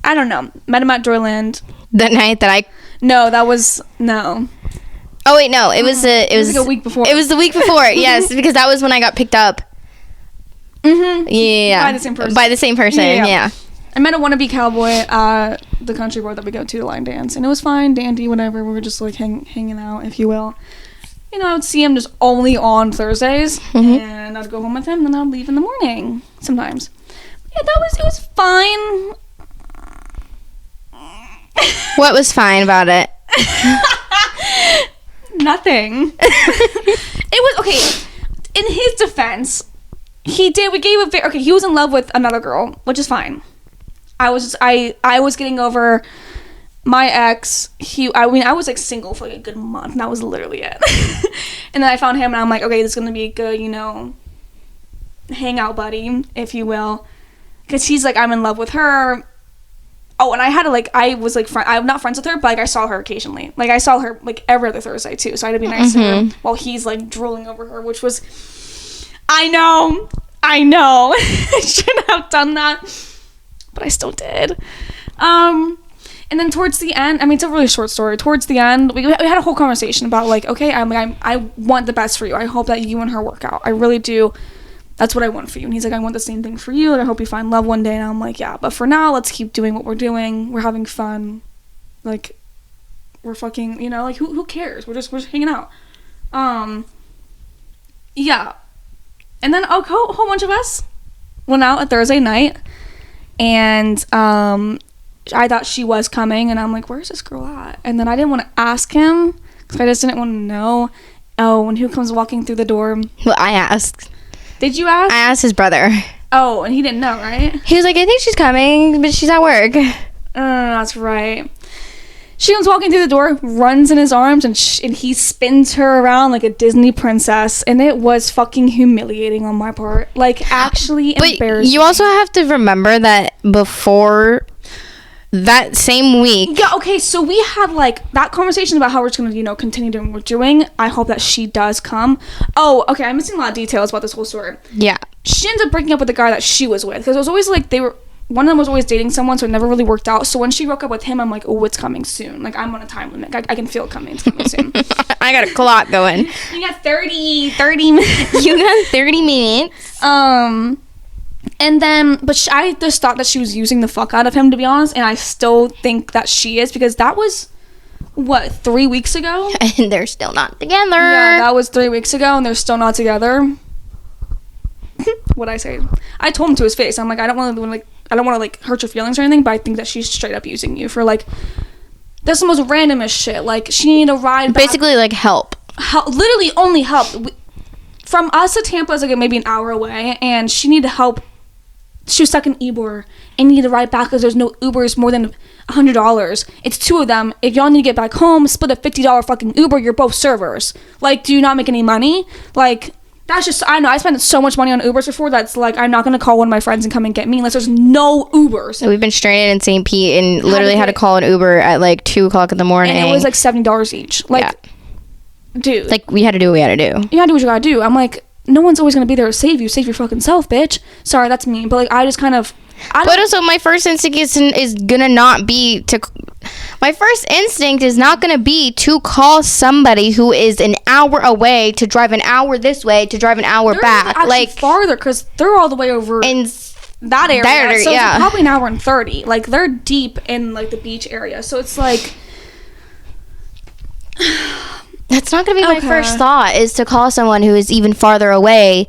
I don't know. Met him at Joyland. The night that No, that was no. Oh wait, no. It was like a week before. It was the week before. Yes, because that was when I got picked up. Yeah. By the same person. By the same person. Yeah. I met a wannabe cowboy at the country board that we go to line dance, and it was fine, dandy, whatever. We were just like hanging out, if you will. You know, I would see him just only on Thursdays, and I'd go home with him, and then I'd leave in the morning sometimes. Yeah, it was fine. What was fine about it? Nothing. It was okay. In his defense, he was in love with another girl, which is fine. I was getting over my ex. I was like single for like a good month, and that was literally it. And then I found him, and I'm like, okay, this is gonna be a good, hangout buddy, if you will, because he's like, I'm in love with her. Oh, and I had to I'm not friends with her, but like I saw her occasionally. Like I saw her like every other Thursday too, so I had to be nice to her while he's like drooling over her, which was, I know, I shouldn't have done that, but I still did. And then towards the end, I mean, it's a really short story. Towards the end, we had a whole conversation about like, okay, I want the best for you. I hope that you and her work out. I really do. That's what I want for you. And he's like, I want the same thing for you. Like, I hope you find love one day. And I'm like, yeah, but for now, let's keep doing what we're doing. We're having fun. Like, we're fucking, like, who cares? We're just hanging out. Yeah. And then a whole bunch of us went out a Thursday night. And, I thought she was coming. And I'm like, where's this girl at? And then I didn't want to ask him because I just didn't want to know. Oh, and who comes walking through the door? Well, I asked. Did you ask? I asked his brother. Oh, and he didn't know, right? He was like, I think she's coming, but she's at work. That's right. She comes walking through the door, runs in his arms, and he spins her around like a Disney princess, and it was fucking humiliating on my part. Like, actually embarrassing. But you also have to remember that before that same week. Yeah, okay, so we had like that conversation about how we're just gonna, continue doing what we're doing. I hope that she does come. Oh, okay, I'm missing a lot of details about this whole story. Yeah. She ended up breaking up with the guy that she was with, because it was always like one of them was always dating someone, so it never really worked out. So when she broke up with him, I'm like, oh, it's coming soon. Like, I'm on a time limit. I can feel it coming. It's coming soon. I got a clock going. You got 30 minutes. You got 30 minutes. And then, but I just thought that she was using the fuck out of him, to be honest, and I still think that she is, because that was, 3 weeks ago? And they're still not together. Yeah, that was 3 weeks ago, and they're still not together. What'd I say? I told him to his face. I'm like, I don't want to hurt your feelings or anything, but I think that she's straight up using you for, like, that's the most randomest shit. Like, she needed a ride back. Basically, like, help. Literally only help. From us to Tampa is, like, maybe an hour away, and she needed help. She was stuck in Ybor and needed to ride back because there's no Ubers more than $100. It's two of them. If y'all need to get back home, split a $50 fucking Uber. You're both servers. Like, do you not make any money? Like, that's just, I know, I spent so much money on Ubers before that's like, I'm not going to call one of my friends and come and get me unless there's no Ubers. So we've been stranded in St. Pete and literally had to call an Uber at like 2 o'clock in the morning. And it was like $70 each. Like, yeah. Dude. Like, we had to do what we had to do. You gotta do what you gotta do. I'm like, no one's always gonna be there to save you. Save your fucking self, bitch. Sorry, that's me. But like, I just kind of. But also, my first instinct is gonna not be to. my first instinct is not going to be to call somebody who is an hour away to drive an hour this way to drive an hour back. Like farther, because they're all the way over in that area. So yeah. it's probably an hour and 30. Like they're deep in like the beach area. So it's like that's not going to be my first thought, is to call someone who is even farther away.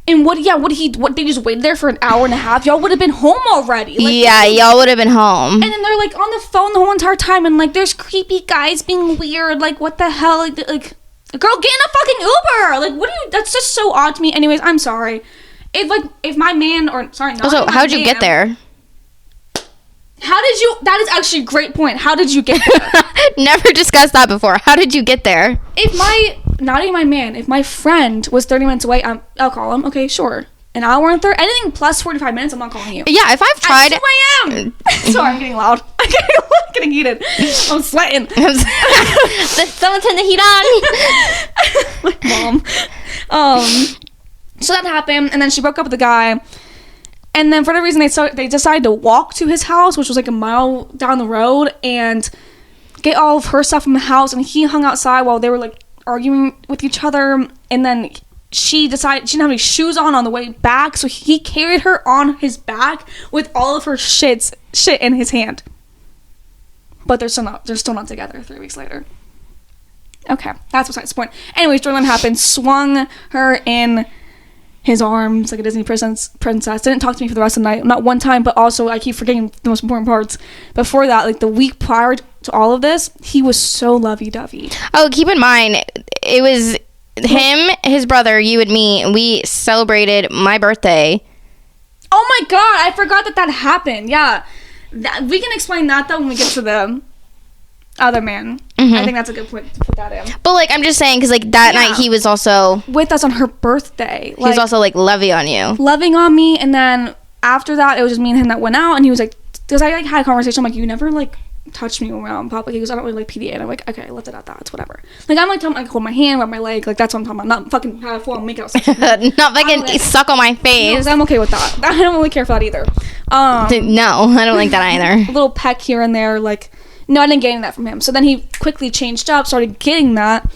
And what they just waited there for an hour and a half? Y'all would have been home already. Like, yeah, y'all would have been home. And then they're like on the phone the whole entire time, and like there's creepy guys being weird. Like what the hell? Like girl, get in a fucking Uber. Like what do you? That's just so odd to me. Anyways, I'm sorry. If my man Also, how'd you get there? How did you? That is actually a great point. How did you get there? Never discussed that before. How did you get there? Not even my man, if my friend was 30 minutes away, I'll call him. Okay, sure. An hour and 30, anything plus 45 minutes, I'm not calling you. Yeah, if I've tried. At 2 a.m. Sorry, I'm getting loud. I'm getting heated. I'm sweating. Someone turn the heat on. My mom. So that happened, and then she broke up with the guy. And then for whatever reason, they decided to walk to his house, which was like a mile down the road, and get all of her stuff from the house. And he hung outside while they were like arguing with each other. And then she decided she didn't have any shoes on the way back, so he carried her on his back with all of her shit in his hand. But they're still not together 3 weeks later. Okay, that's besides the point. Anyways, Jordan happened, swung her in his arms like a Disney princess. Didn't talk to me for the rest of the night, not one time, but also I keep forgetting the most important parts. Before that, like the week prior to all of this, he was so lovey-dovey. Oh, keep in mind, it was him, his brother, you and me. We celebrated my birthday. Oh my god, I forgot that happened. Yeah, we can explain that though when we get to the other man. Mm-hmm. I think that's a good point to put that in. But like, I'm just saying, because like that night he was also with us on her birthday. He was also like loving on me, and then after that, it was just me and him that went out, and he was like, because I like had a conversation, I'm like, you never like touched me when we're out in public. He goes, I don't really like PDA, and I'm like, okay, left it at that. It's whatever. Like I'm like telling him, like hold my hand, rub my leg, like that's what I'm talking about. Not fucking have a full make out. Not fucking suck on my face. No, I'm okay with that. I don't really care for that either. No, I don't like that either. A little peck here and there, like. No, I didn't get any of that from him. So then he quickly changed up, started getting that.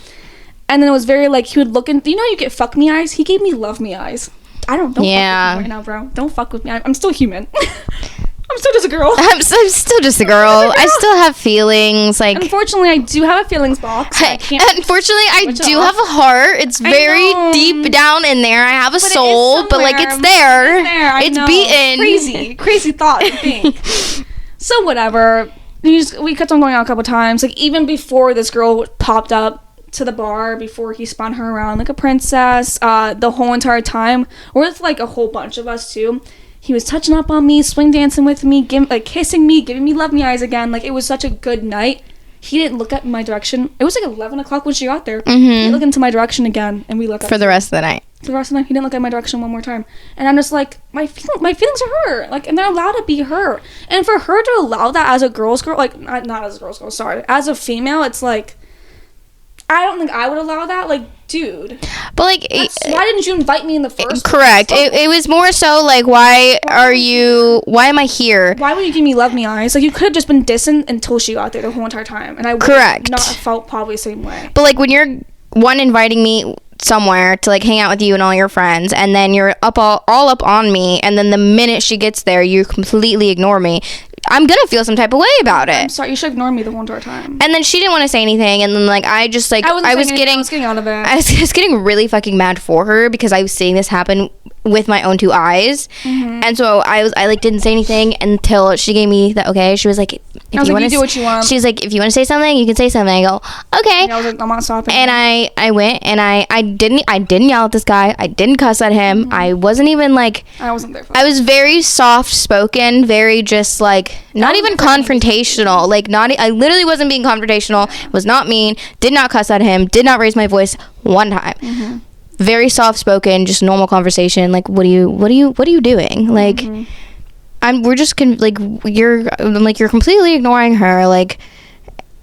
And then it was very like, he would look in, you know, you get fuck me eyes? He gave me love me eyes. Don't fuck with me right now, bro. Don't fuck with me. I'm still human. I'm still just a girl. I'm still just a girl. I still have feelings. Like, unfortunately, I do have a feelings box. Unfortunately, I do have a heart. It's very deep down in there. I have a soul, but like it's there. It's beaten. Crazy thought to think. So whatever. We kept on going out a couple times. Like even before this girl popped up to the bar, before he spun her around like a princess, the whole entire time, or with like a whole bunch of us too, he was touching up on me, swing dancing with me, kissing me, giving me love me eyes again. Like it was such a good night. He didn't look at my direction. It was like 11 o'clock when she got there. Mm-hmm. He didn't look into my direction again, and we looked for the rest of the night. For the rest of the night, he didn't look at my direction one more time, and I'm just like, my feelings are her, like, and they're allowed to be her, and for her to allow that as a girl's girl, like, not as a girl's girl, sorry, as a female, it's like, I don't think I would allow that, like, dude. But like, why didn't you invite me in the first correct place? It was more so like, why am I here? Why would you give me love me eyes? Like, you could have just been dissing until she got there the whole entire time, and I would not have felt probably the same way. But like, when you're inviting me somewhere to like hang out with you and all your friends, and then you're all up on me, and then the minute she gets there you completely ignore me, I'm gonna feel some type of way about it. I'm sorry, you should ignore me the whole entire time. And then she didn't want to say anything, and then like I was getting out of it. I was getting really fucking mad for her because I was seeing this happen with my own two eyes. Mm-hmm. And so I like didn't say anything until she gave me the okay. She was like, if you want to do what you want. She's like, if you want to say something, you can say something. I go, okay. I was like, I'm not stopping. And I went, and I didn't yell at this guy. I didn't cuss at him. Mm-hmm. I wasn't even like, I wasn't there for I was very soft spoken, very just like not even confrontational. Like I literally wasn't being confrontational. Was not mean. Did not cuss at him. Did not raise my voice one time. Mm-hmm. Very soft spoken, just normal conversation. Like, what are you doing? Like, mm-hmm. You're completely ignoring her. Like,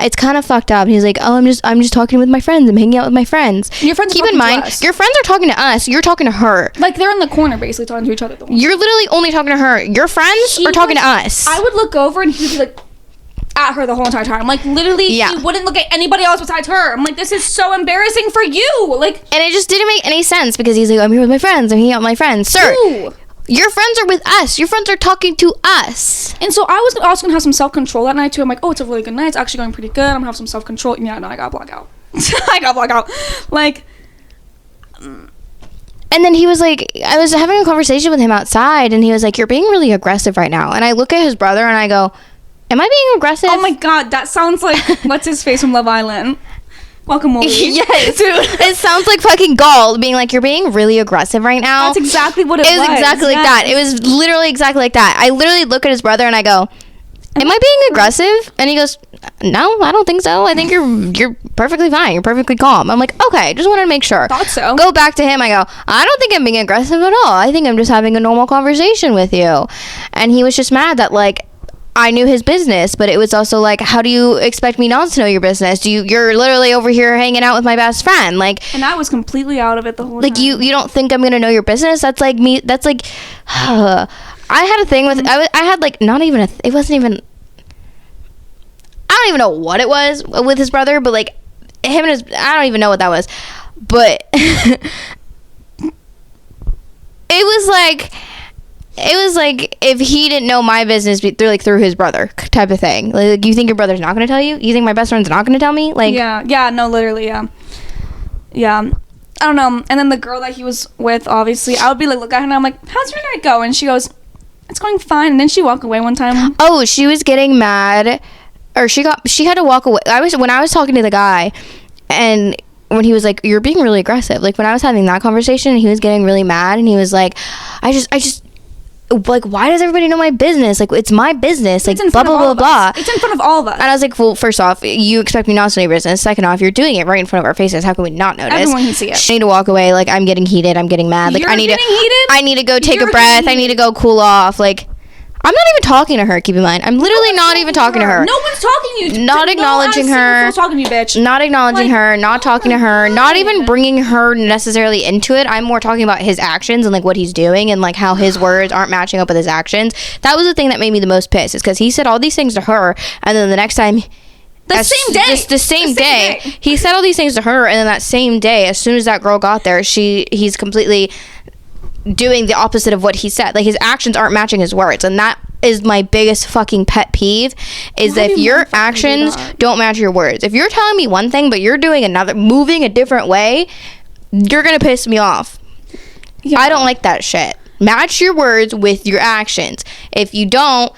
it's kind of fucked up. And he's like, oh, I'm just talking with my friends. I'm hanging out with my friends. Your friends. Keep in mind, your friends are talking to us. You're talking to her. Like, they're in the corner, basically talking to each other. You're literally only talking to her. Your friends are talking to us. I would look over and he would be like, at her the whole entire time. Like, literally, he wouldn't look at anybody else besides her. I'm like, this is so embarrassing for you. Like, and it just didn't make any sense because he's like, I'm here with my friends. I'm hanging out with my friends. Sir, your friends are with us. Your friends are talking to us. And so I was also gonna have some self-control that night too. I'm like, oh, it's a really good night. It's actually going pretty good. I'm gonna have some self-control. Yeah, no, I got blackout. I got blackout. Like, and then he was like, I was having a conversation with him outside, and he was like, you're being really aggressive right now. And I look at his brother, and I go, am I being aggressive? Oh my God, that sounds like, what's his face from Love Island? Welcome, Wooly. Yes, dude. It sounds like fucking Gall being like, you're being really aggressive right now. That's exactly what it was. It was exactly like that. It was literally exactly like that. I literally look at his brother, and I go, am I being aggressive? And he goes, no, I don't think so. I think you're perfectly fine. You're perfectly calm. I'm like, okay, just wanted to make sure. Thought so. Go back to him. I go, I don't think I'm being aggressive at all. I think I'm just having a normal conversation with you. And he was just mad that, like, I knew his business, but it was also like, how do you expect me not to know your business? You're literally over here hanging out with my best friend, like. And I was completely out of it the whole time. Like, you don't think I'm gonna know your business? That's like me. That's like, I had a thing with. I had like not even it wasn't even. I don't even know what it was with his brother, but like him and his, I don't even know what that was, but it was like if he didn't know my business through his brother type of thing. Like, you think your brother's not going to tell you? You think my best friend's not going to tell me? Like, yeah, no, literally, yeah. I don't know. And then the girl that he was with, obviously, I would be like, look at her and I'm like, how's your night going? And she goes, it's going fine. And then she walked away one time. Oh, she was getting mad. Or she had to walk away. When I was talking to the guy, and when he was like, you're being really aggressive. Like, when I was having that conversation, he was getting really mad, and he was like, I just like, why does everybody know my business? Like, it's my business. Like, blah, blah, blah, blah. It's in front of all of us. And I was like, well, first off, you expect me not to know your business. Second off, you're doing it right in front of our faces. How can we not notice? Everyone can see it. I need to walk away. Like, I'm getting heated. I'm getting mad. Like, I need to go take a breath. I need to go cool off. Like, I'm not even talking to her, keep in mind. I'm literally not even talking to her. No one's talking to you. Not acknowledging her. No talking to you, bitch. Not acknowledging her. Not talking to her. Not even bringing her necessarily into it. I'm more talking about his actions and like what he's doing and like how his words aren't matching up with his actions. That was the thing that made me the most pissed, is because he said all these things to her, and then the next time... The same day. He said all these things to her, and then that same day, as soon as that girl got there, he's completely... doing the opposite of what he said. Like, his actions aren't matching his words, and that is my biggest fucking pet peeve, is that if your actions don't match your words. If you're telling me one thing but you're doing another, moving a different way, you're gonna piss me off. I don't like that shit. Match your words with your actions. If you don't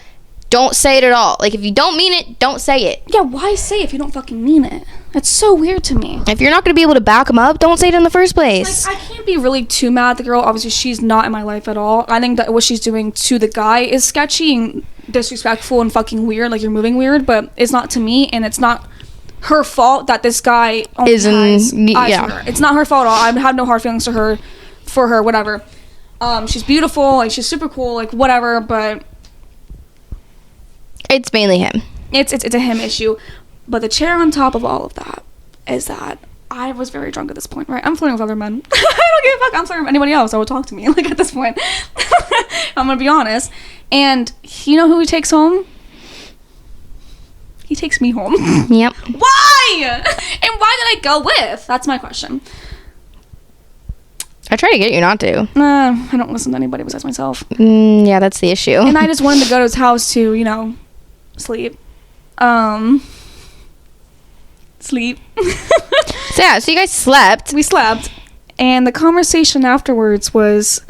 say it at all. Like, if you don't mean it, don't say it. Yeah, why say it if you don't fucking mean it? That's so weird to me. If you're not going to be able to back them up, don't say it in the first place. Like, I can't be really too mad at the girl. Obviously, she's not in my life at all. I think that what she's doing to the guy is sketchy and disrespectful and fucking weird. Like, you're moving weird, but it's not to me, and it's not her fault that this guy has eyes for her. It's not her fault at all. I have no hard feelings for her, whatever. She's beautiful, like, she's super cool, like, whatever, but... It's mainly him. It's a him issue. But the cherry on top of all of that is that I was very drunk at this point, right? I'm flirting with other men. I don't give a fuck. I'm flirting with anybody else that would talk to me, like, at this point. I'm gonna be honest. And you know who he takes home? He takes me home. Yep. Why? And why did I go with? That's my question. I try to get you not to. I don't listen to anybody besides myself. Yeah, that's the issue. And I just wanted to go to his house to, you know, sleep. Sleep. So you guys slept. We slept. And the conversation afterwards was...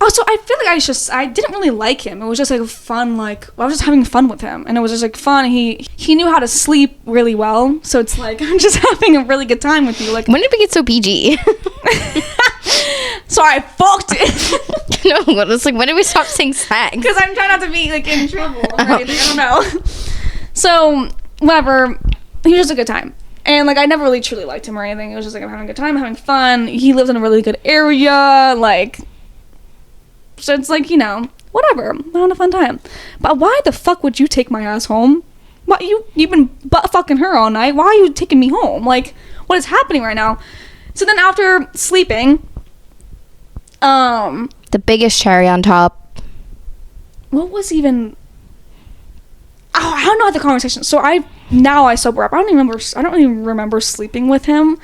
Oh, so I feel like I didn't really like him. It was just like fun, like, I was just having fun with him. And it was just like fun. He knew how to sleep really well. So it's like, I'm just having a really good time with you. Like, when did we get so PG? Sorry, I fucked it. No, it's like, when did we stop saying sex? Because I'm trying not to be, like, in trouble. Right? I don't know. So, whatever. He was just a good time. And, like, I never really truly liked him or anything. It was just like, I'm having a good time, having fun. He lives in a really good area. Like... So it's like, you know, whatever. I'm having a fun time. But why the fuck would you take my ass home? Why you've been butt fucking her all night. Why are you taking me home? Like, what is happening right now? So then after sleeping, the biggest cherry on top. What was even... I don't know the conversation. So I sober up. I don't even remember sleeping with him,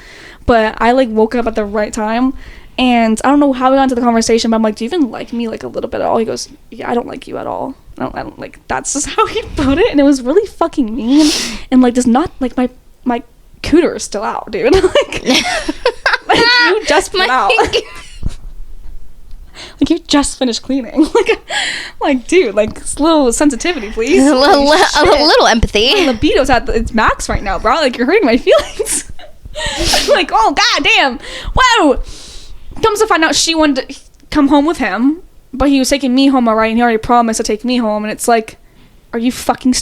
but I like woke up at the right time. And I don't know how we got into the conversation, but I'm like, do you even like me like a little bit at all? He goes, yeah, I don't like you at all. I don't like, that's just how he put it. And it was really fucking mean. And like, does not like my cooter is still out, dude. like you just put out. Like you just finished cleaning. like dude, like a little sensitivity, please. a little empathy. My libido's at its max right now, bro. Like you're hurting my feelings. Like, oh god damn. Whoa. Comes to find out she wanted to come home with him, but he was taking me home, alright, and he already promised to take me home, and it's like, are you fucking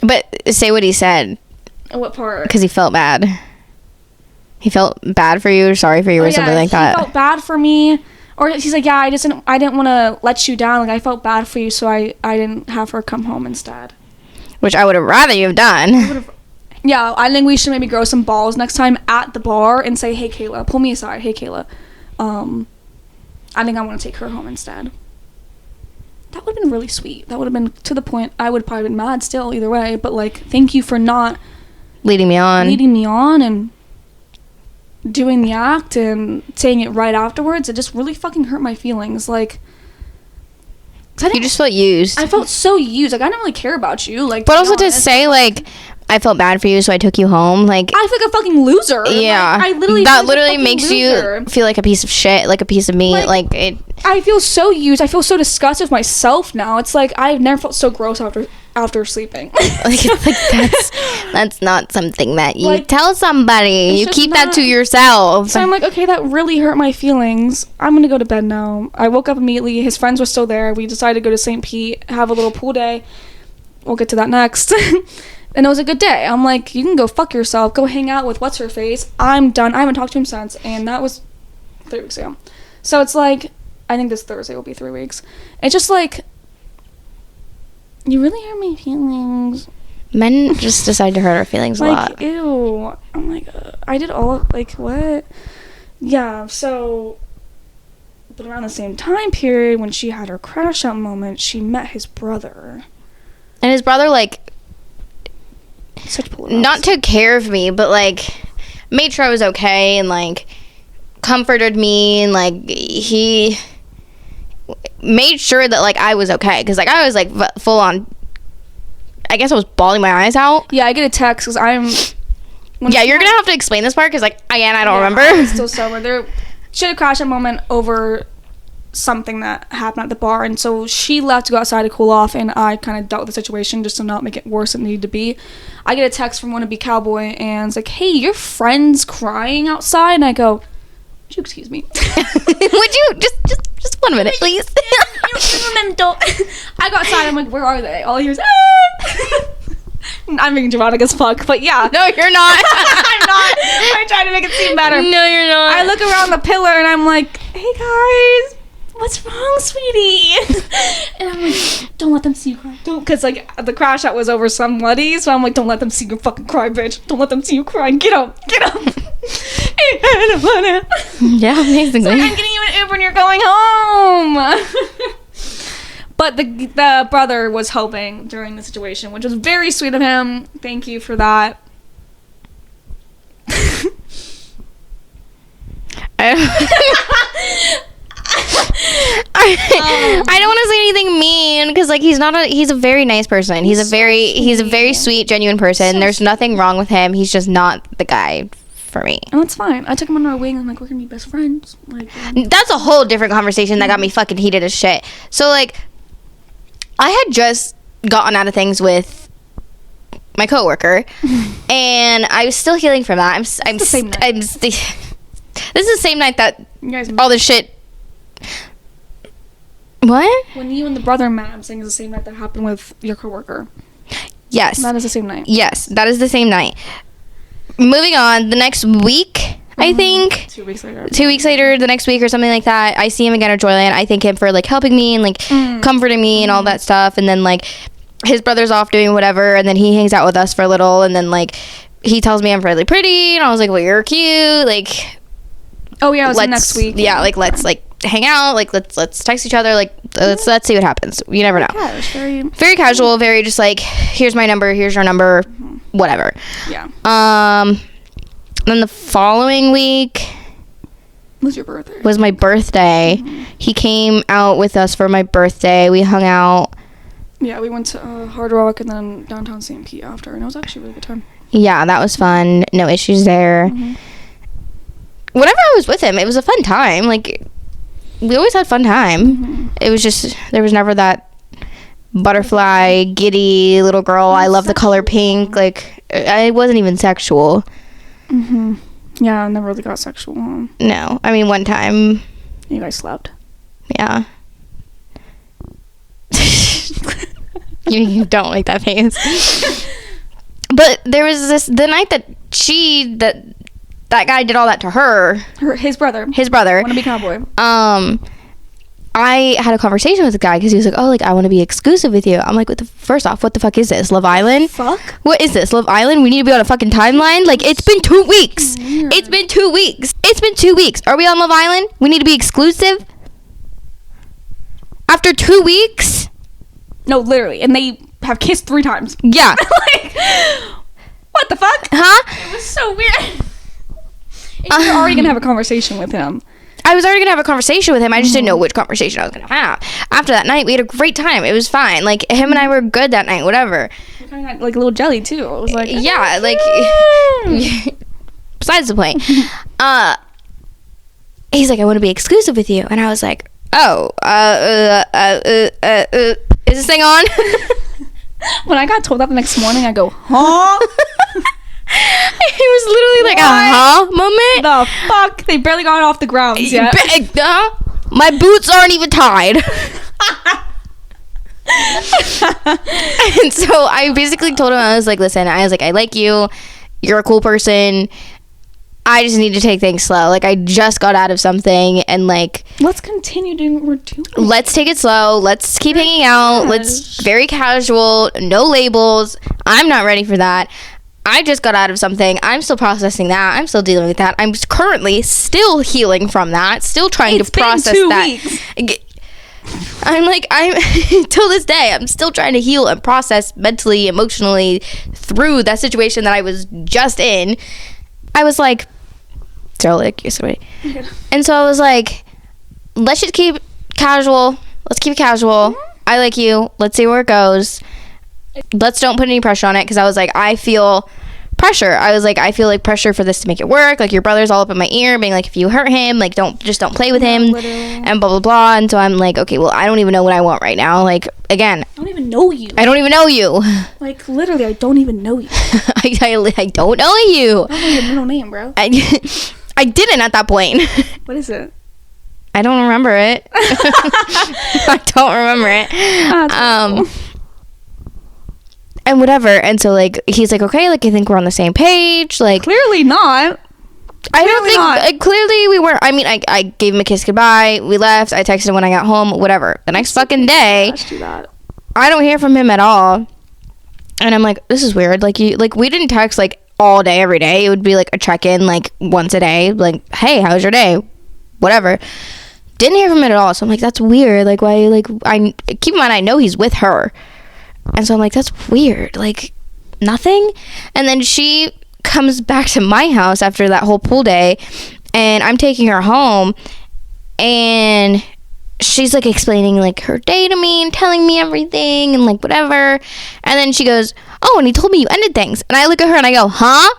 But say what he said. What part? Because he felt bad. He felt bad for you or sorry for you or something like that. He felt bad for me. Or he's like, yeah, I didn't want to let you down. Like, I felt bad for you, so I didn't have her come home instead. Which I would have rather you have done. Yeah, I think we should maybe grow some balls next time at the bar and say, hey, Kayla, pull me aside. Hey, Kayla. I think I want to take her home instead. That would have been really sweet. That would have been to the point I would probably been mad still either way. But, like, thank you for not leading me on and doing the act and saying it right afterwards. It just really fucking hurt my feelings. Like, you just felt used. I felt so used. Like, I didn't really care about you. Like, but also to say, like, I felt bad for you, so I took you home. Like, I feel like a fucking loser. Yeah, like, that literally makes you feel like a piece of shit, like a piece of meat. Like it. I feel so used. I feel so disgusted with myself now. It's like I've never felt so gross after sleeping. like that's not something that you tell somebody. You keep that to yourself. So I'm like, okay, that really hurt my feelings. I'm gonna go to bed now. I woke up immediately. His friends were still there. We decided to go to St. Pete, have a little pool day. We'll get to that next. And it was a good day. I'm like, you can go fuck yourself. Go hang out with what's-her-face. I'm done. I haven't talked to him since. And that was 3 weeks ago. So it's like, I think this Thursday will be 3 weeks. It's just like, you really hurt my feelings. Men just decide to hurt our feelings a lot. Ew. I'm like, I did all, like, what? Yeah, so, but around the same time period, when she had her crash out moment, she met his brother. And his brother, like, such not took care of me, but like made sure I was okay and like comforted me and like he made sure that like I was okay because like I was like full on. I guess I was bawling my eyes out. Yeah, I get a text because I'm. Yeah, you're gonna have to explain this part because like again I don't remember. I'm still sober. There should have crashed a moment over something that happened at the bar, and so she left to go outside to cool off, and I kind of dealt with the situation just to not make it worse than it needed to be. I get a text from Wannabe Cowboy, and it's like, hey, your friend's crying outside, and I go, would you excuse me? Would you just 1 minute, please? I go outside, I'm like, where are they? All I hear is, I'm being dramatic as fuck, but yeah. No, you're not. I'm not. I'm trying to make it seem better. No, you're not. I look around the pillar, and I'm like, hey, guys. What's wrong, sweetie? And I'm like, don't let them see you cry. Don't, because like the crash out was over some bloody, so I'm like, don't let them see you fucking cry, bitch. Don't let them see you cry. Get up. Yeah, amazingly. So I'm getting you an Uber and you're going home. But the brother was helping during the situation, which was very sweet of him. Thank you for that. I don't want to say anything mean because like he's a very nice person. He's a very sweet, genuine person. There's nothing wrong with him. He's just not the guy for me. And that's fine. I took him under my wing and I'm like, we're gonna be best friends. Like that's a whole different conversation that got me fucking heated as shit. So like I had just gotten out of things with my coworker and I was still healing from that. This is the same night that all this shit. What? When you and the brother met, I'm saying it's the same night that happened with your coworker. Yes. That is the same night. Yes, that is the same night. Moving on, the next week, I think. 2 weeks later. 2 weeks later, the next week or something like that, I see him again at Joyland. I thank him for like helping me and like comforting me and all that stuff. And then like his brother's off doing whatever, and then he hangs out with us for a little, and then like he tells me I'm really pretty, and I was like, well, you're cute, like. Oh yeah, it was next week. Yeah, like let's like hang out, like let's text each other, like let's see what happens. You never know. Yeah, it's Very casual, very just like, here's my number, here's your number, whatever. Yeah. Then the following week Was your birthday? was my birthday. He came out with us for my birthday. We hung out. Yeah, we went to Hard Rock and then downtown St. Pete after, and it was actually a really good time. Yeah, that was fun. No issues there. Whenever I was with him, it was a fun time. Like, we always had fun time. It was just, there was never that butterfly, giddy little girl. I love the color pink. Like, it wasn't even sexual. Yeah, I never really got sexual. No. I mean, one time. You guys slept. Yeah. You don't like that face. But there was the night that that guy did all that to her. His brother. Wanna be cowboy. I had a conversation with the guy because he was like, oh, like, I want to be exclusive with you. I'm like, first off, what the fuck is this? Love Island? Fuck? What is this? Love Island? We need to be on a fucking timeline? Like, it's been 2 weeks. Weird. It's been 2 weeks. It's been 2 weeks. Are we on Love Island? We need to be exclusive? After 2 weeks? No, literally. And they have kissed 3 times. Yeah. Like, what the fuck? Huh? It was so weird. And you're already going to have a conversation with him. I was already going to have a conversation with him. I just didn't know which conversation I was going to have. After that night, we had a great time. It was fine. Like, him and I were good that night, whatever. You kind of got, like, a little jelly, too. It was like... Yeah, like... Besides the point. He's like, I want to be exclusive with you. And I was like, oh, is this thing on? When I got told that the next morning, I go, huh? It was literally like a huh moment. The fuck? They barely got off the ground yet. My boots aren't even tied. And so I basically told him, I was like, listen, I like you. You're a cool person. I just need to take things slow. Like, I just got out of something, and like, let's continue doing what we're doing. Let's take it slow. Let's keep hanging out. Let's very casual, no labels. I'm not ready for that. I just got out of something. I'm still processing that. I'm still dealing with that. I'm currently still healing from that. Still trying to process that. Weeks. I'm till this day, I'm still trying to heal and process mentally, emotionally through that situation that I was just in. I was like, and so I was like, let's just keep casual. Let's keep it casual. I like you. Let's see where it goes. Let's don't put any pressure on it, because I was like, I feel pressure. I was like, I feel like pressure for this to make it work. Like, your brother's all up in my ear being like, if you hurt him, like, don't play with him, and blah blah blah. And so I'm like, okay, well, I don't even know what I want right now. Like, again, I don't even know you. Like, literally, I don't even know you. I don't know you. I don't know your middle name, bro. I didn't at that point. What is it? I don't remember it. I don't remember it. And whatever. And so, like, he's like, okay, like, I think we're on the same page. Like, clearly not. I don't think, like, clearly we were. I mean, I gave him a kiss goodbye. We left. I texted him when I got home. Whatever. The next fucking day, I don't hear from him at all. And I'm like, this is weird. Like, we didn't text, like, all day, every day. It would be, like, a check-in, like, once a day. Like, hey, how's your day? Whatever. Didn't hear from him at all. So I'm like, that's weird. Like, why? Like, I keep in mind, I know he's with her. And so I'm like, that's weird. Like, nothing. And then she comes back to my house after that whole pool day, and I'm taking her home, and she's like explaining like her day to me and telling me everything and like whatever. And then she goes, oh, and he told me you ended things. And I look at her and I go, huh?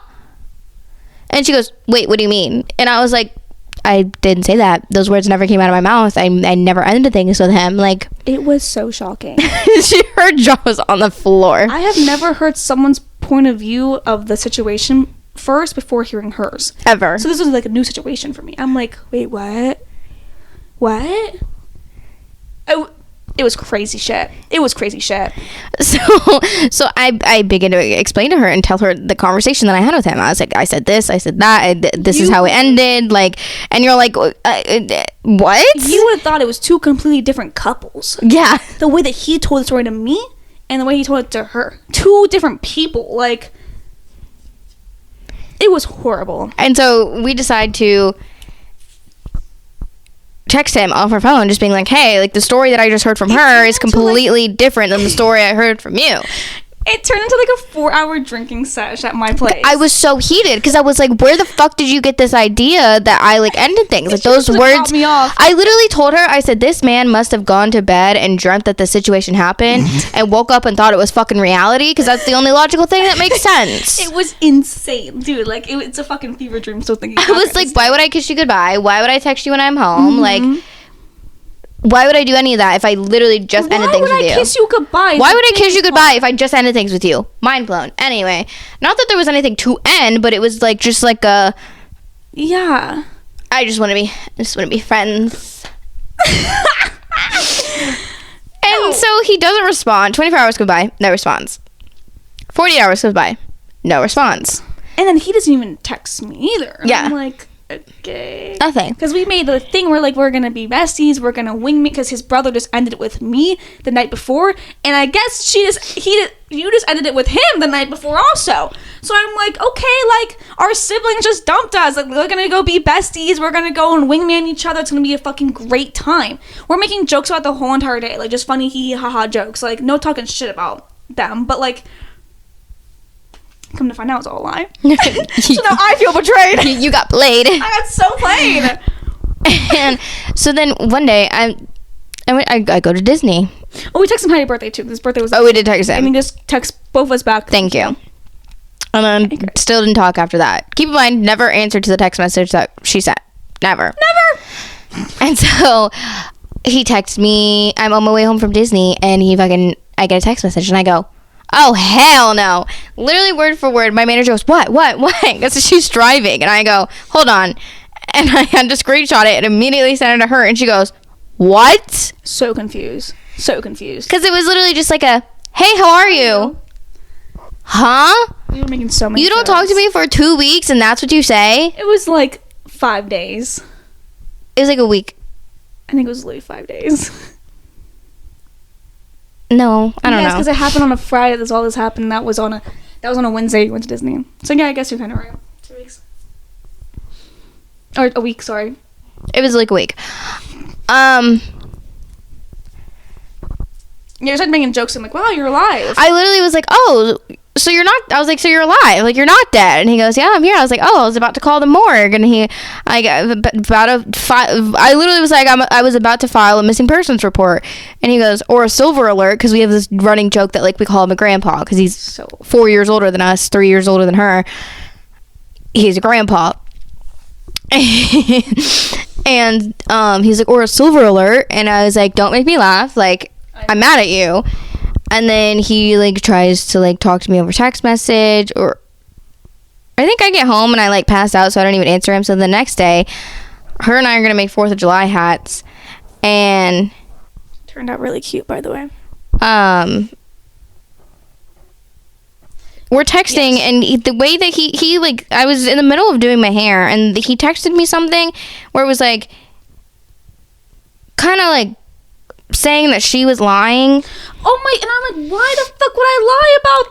And she goes, wait, what do you mean? And I was like, I didn't say that. Those words never came out of my mouth. I never ended things with him. Like, it was so shocking. Her jaw was on the floor. I have never heard someone's point of view of the situation first before hearing hers. Ever. So this was like a new situation for me. I'm like, wait, what? What? It was crazy shit. So I began to explain to her and tell her the conversation that I had with him. I was like, I said this, I said that, this is how it ended. Like, and you're like, what? You would have thought it was 2 completely different couples. Yeah. The way that he told the story to me and the way he told it to her. 2 different people. Like, it was horrible. And so we decide to text him off her phone, just being like, hey, like the story that I just heard from her is completely different than the story I heard from you. It turned into like a 4-hour drinking sesh at my place. I was so heated because I was like, where the fuck did you get this idea that I like ended things? Like those words. Me off. I literally told her, I said, this man must have gone to bed and dreamt that the situation happened and woke up and thought it was fucking reality, because that's the only logical thing that makes sense. It was insane, dude. Like it's a fucking fever dream still thinking. I was like, why would I kiss you goodbye? Why would I text you when I'm home? Like, why would I do any of that if I literally just ended things with you? Why would I kiss you goodbye? Why would I kiss you goodbye if I just ended things with you? Mind blown. Anyway, not that there was anything to end, but it was like just like a. Yeah. I just want to be friends. And so he doesn't respond. 24 hours go by, no response. 48 hours goes by, no response. And then he doesn't even text me either. Yeah. I'm like, okay. Nothing. Because we made the thing where like we're gonna be besties, we're gonna wing me, because his brother just ended it with me the night before, and I guess you just ended it with him the night before also. So I'm like, okay, like our siblings just dumped us. Like we're gonna go be besties. We're gonna go and wingman each other. It's gonna be a fucking great time. We're making jokes about the whole entire day, like just funny hee hee ha ha jokes. Like no talking shit about them, but like. Come to find out, it's all a lie. So now I feel betrayed. You got played. I got so played. And so then one day I go to Disney. Oh, we texted him happy birthday too. His birthday was. Oh, we did text him. And we just text both of us back. Thank you. And then still didn't talk after that. Keep in mind, never answered to the text message that she sent. Never. And so he texts me. I'm on my way home from Disney, and I get a text message, and I go, oh, hell no. Literally word for word. My manager goes, what? Because she's driving. And I go, hold on. And I had to screenshot it and immediately send it to her. And she goes, what? So confused. Because it was literally just like a, hey, how are you? Huh? We were making so many You don't talk to me for 2 weeks and that's what you say? It was like 5 days. It was like a week. I think it was literally 5 days. No, I don't know. because it happened on a Friday. That's all this happened. That was on a Wednesday. You went to Disney. So yeah, I guess you're kind of right. 2 weeks. Or a week, sorry. It was like a week. You started making jokes. I'm like, wow, you're alive. I literally was like, oh, so you're not, I was like, so you're alive, like you're not dead. And he goes, yeah, I'm here. I was like, oh, I was about to call the morgue. And I literally was like, I was about to file a missing persons report. And he goes, or a silver alert, because we have this running joke that like we call him a grandpa, because he's so 4 years older than us, 3 years older than her. He's a grandpa. And he's like, or a silver alert. And I was like, don't make me laugh, like I'm mad at you. And then he like tries to like talk to me over text message, or I think I get home and I like pass out, so I don't even answer him. So the next day, her and I are gonna make 4th of July hats, and turned out really cute, by the way. We're texting, and the way that he like, I was in the middle of doing my hair, and he texted me something where it was like, kind of like saying that she was lying. Oh my, and I'm like, why the fuck would I lie about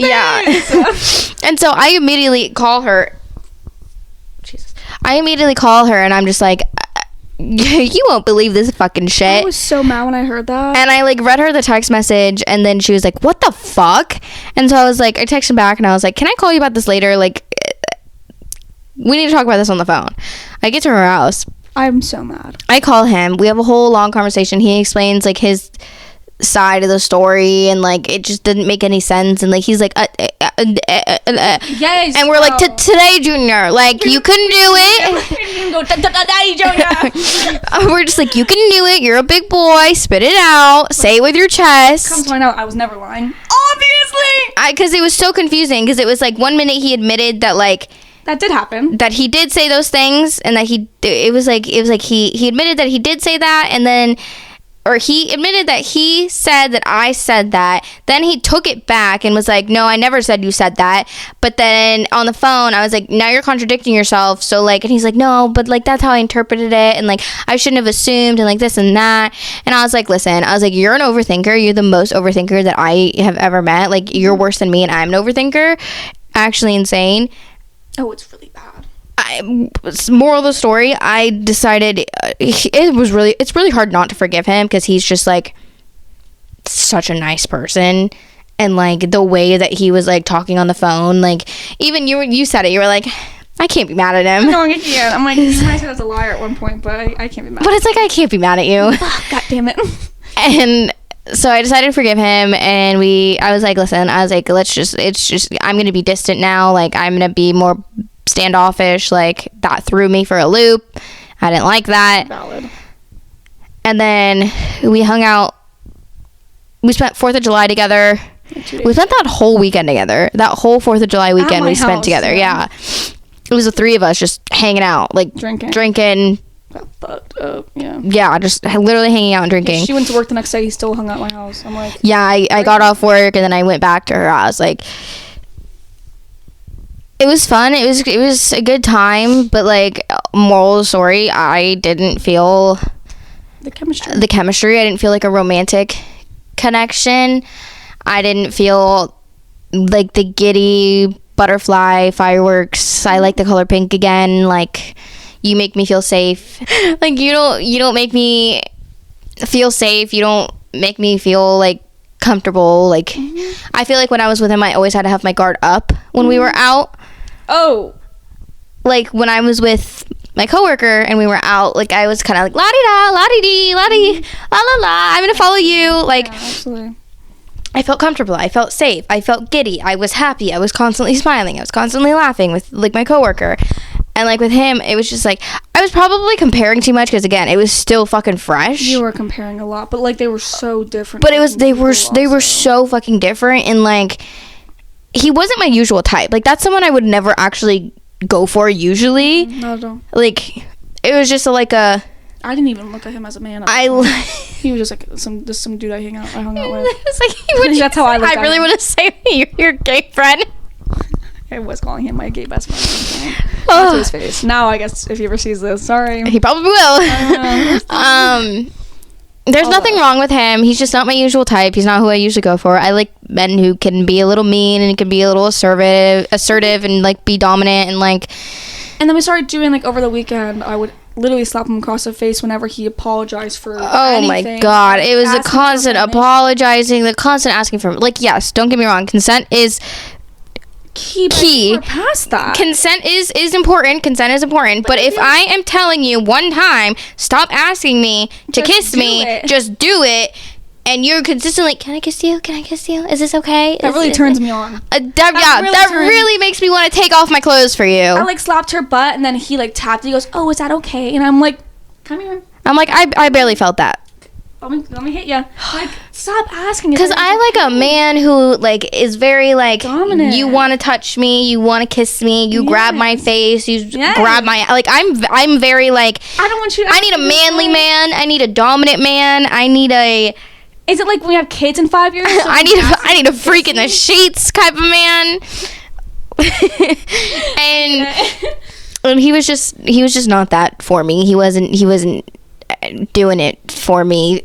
this? Yeah. And so I immediately call her. Jesus. I immediately call her, and I'm just like, you won't believe this fucking shit. I was so mad when I heard that. And I like read her the text message, and then she was like, what the fuck? And so I was like, I texted back, and I was like, can I call you about this later? Like, we need to talk about this on the phone. I get to her house. I'm so mad. I call him. We have a whole long conversation. He explains like his side of the story, and like it just didn't make any sense, and like he's like yes, and we're like, today, Junior, like you can do it. We're just like, you can do it, you're a big boy, spit it out, say it with your chest. Come to find out, I was never lying, obviously, because it was so confusing, because it was like 1 minute he admitted that like that did happen, that he did say those things, and that he admitted that he did say that, and then, or he admitted that he said that I said that. Then he took it back and was like, no, I never said you said that. But then on the phone, I was like, now you're contradicting yourself. So like, and he's like, no, but like, that's how I interpreted it. And like, I shouldn't have assumed, and like this and that. And I was like, listen, I was like, you're an overthinker. You're the most overthinker that I have ever met. Like, you're worse than me, and I'm an overthinker. Actually insane. Oh, it's really bad. moral of the story, I decided it's really hard not to forgive him, because he's just like such a nice person. And like the way that he was like talking on the phone, like even you said it, you were like, I can't be mad at him. No, I can't. I'm like, you might say I was a liar at one point, but I can't be mad. But it's like, I can't be mad at you. God damn it. And so I decided to forgive him, and I was like, listen, I'm going to be distant now. Like, I'm going to be more standoffish. Like, that threw me for a loop. I didn't like that. Valid. And then we hung out. We spent 4th of July together. We spent that whole weekend together. That whole 4th of July weekend we spent together. Yeah. It was the 3 of us just hanging out, like drinking. Fucked up, yeah. Yeah, just literally hanging out and drinking. She went to work the next day. He still hung out at my house. I'm like, yeah, I got off work and then I went back to her house. Like, it was fun. It was a good time, but like, moral of the story, I didn't feel the chemistry. I didn't feel like a romantic connection. I didn't feel like the giddy butterfly fireworks. I like the color pink again. Like, you make me feel safe. Like, you don't make me feel safe. You don't make me feel like comfortable. Like, I feel like when I was with him, I always had to have my guard up when we were out. Oh, like when I was with my coworker and we were out, like I was kind of like la-di-da, la-di-dee, la-di, la-la-la, I'm gonna follow you. Like, yeah, absolutely. I felt comfortable. I felt safe. I felt giddy. I was happy. I was constantly smiling. I was constantly laughing with like my coworker. And like with him, it was just like, I was probably comparing too much, because again, it was still fucking fresh. You were comparing a lot, but like they were so different. But they were so fucking different, and like he wasn't my usual type. Like, that's someone I would never actually go for usually. Not at all. Like, it was just I didn't even look at him as a man. He was just like some dude I hung out with. It's like, that's how I looked at him. I really want to say you're your gay friend. I was calling him my gay best friend. To his face. Now, I guess if he ever sees this, sorry. He probably will. There's nothing wrong with him. He's just not my usual type. He's not who I usually go for. I like men who can be a little mean and can be a little assertive and like be dominant and like. And then we started doing like over the weekend. I would literally slap him across the face whenever he apologized for anything. My god, it was the constant apologizing, the constant asking for, like, yes, don't get me wrong, consent is key. Past that, consent is important. But if I am telling you one time, stop asking me to kiss me, just do it, and you're consistently, can I kiss you, is this okay? That really turns me on. That really makes me want to take off my clothes for you. I like slapped her butt, and then he like tapped it. He goes, oh, is that okay? And I'm like, come here. I'm like, I barely felt that. Let me hit you. Like, stop asking. Because I like a man who like is very like dominant. You want to touch me, you want to kiss me, you grab my face, you grab my, like, I'm very like, I don't want you to. I need a manly man. I need a dominant man. I need a. Is it like when we have kids in 5 years? So I need a freak in the sheets type of man. and he was just not that for me. He wasn't doing it for me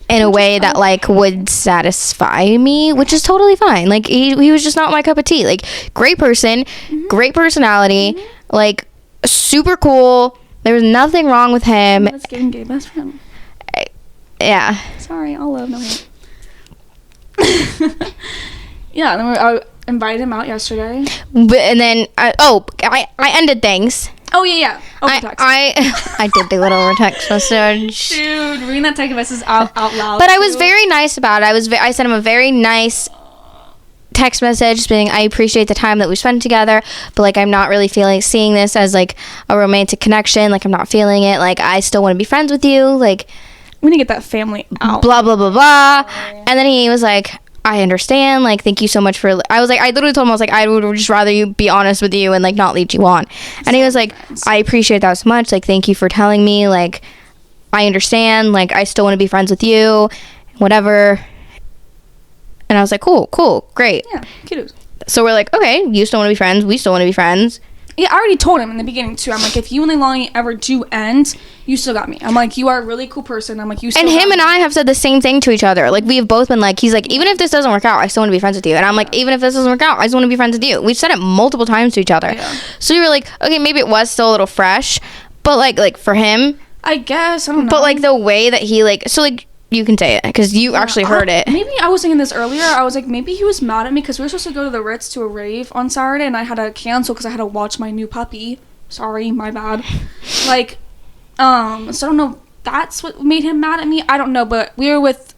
in a way that like would satisfy me, which is totally fine. Like, he was just not my cup of tea. Like, great person, great personality, like super cool. There was nothing wrong with him. Let's get him gay best friend. Yeah. Sorry, all love, no hate. Yeah, then I invited him out yesterday. And then I ended things. Oh yeah. Over text. I did the little over text message. Dude, reading that text message out loud. But I was very nice about it. I sent him a very nice text message saying I appreciate the time that we spent together, but like I'm not really seeing this as like a romantic connection. Like, I'm not feeling it. Like, I still want to be friends with you. Like, we need to get that family out. Blah blah blah blah. And then he was like, I understand, like, thank you so much for, I was like, I literally told him, I was like, I would just rather you be honest with you and like not lead you on. And he was like, I appreciate that so much, like, thank you for telling me, like, I understand, like, I still want to be friends with you, whatever. And I was like, cool, great. Yeah, kiddos. So we're like, okay, you still want to be friends, we still want to be friends. Yeah, I already told him in the beginning too. I'm like, if you and Leilani ever do end, you still got me. I'm like, you are a really cool person. I'm like, you still And got him me. and I have said the same thing to each other. Like, we have both been like, he's like, even if this doesn't work out, I still want to be friends with you. And I'm like, even if this doesn't work out, I just want to be friends with you. We've said it multiple times to each other. Yeah. So we were like, okay, maybe it was still a little fresh, but like for him, I guess, I don't know. but like the way that he like, so like, you can say it because you actually heard it. Maybe I was thinking this earlier. I was like, maybe he was mad at me because we were supposed to go to the Ritz to a rave on Saturday, and I had to cancel because I had to watch my new puppy. Sorry, my bad. Like, so I don't know. That's what made him mad at me. I don't know, but we were with.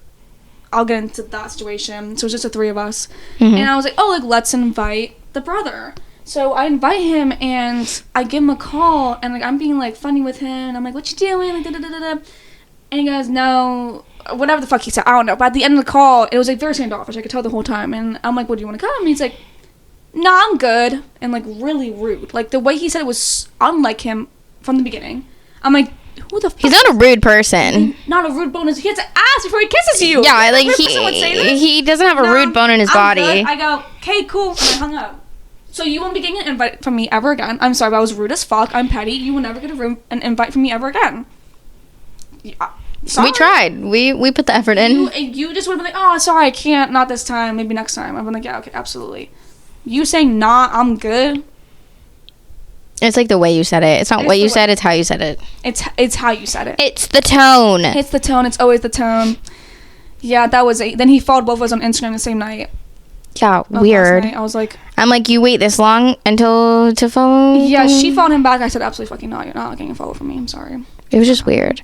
I'll get into that situation. So it was just the three of us, and I was like, oh, like let's invite the brother. So I invite him, and I give him a call, and like I'm being like funny with him, and I'm like, what you doing? Like, da-da-da-da-da. And he goes, no, whatever the fuck he said, I don't know. But at the end of the call, it was like very standoffish. I could tell the whole time. And I'm like, well, do you want to come? And he's like, no, I'm good. And like really rude. Like the way he said it was unlike him from the beginning. I'm like, who the fuck? He's not a rude person. Not a rude bonus. He has to ask before he kisses you. Yeah, like A rude person would say this? he doesn't have a No, rude bone in his I'm body. good. I go, okay, cool. And I hung up. So you won't be getting an invite from me ever again. I'm sorry, but I was rude as fuck. I'm petty. You will never get an invite from me ever again. Yeah. Sorry. We tried. We put the effort in. You just would have been like, oh, sorry, I can't. Not this time. Maybe next time. I've been like, yeah, okay, absolutely. You saying, nah, I'm good. It's like the way you said it. It's not what you said. It's how you said it. It's how you said it. It's the tone. It's the tone. It's always the tone. Yeah, that was it. Then he followed both of us on Instagram the same night. Yeah, Last weird. night. I was like, I'm like, you wait this long until to follow? yeah, she followed him back. I said, absolutely fucking not. You're not getting a follow from me. I'm sorry. It was just weird.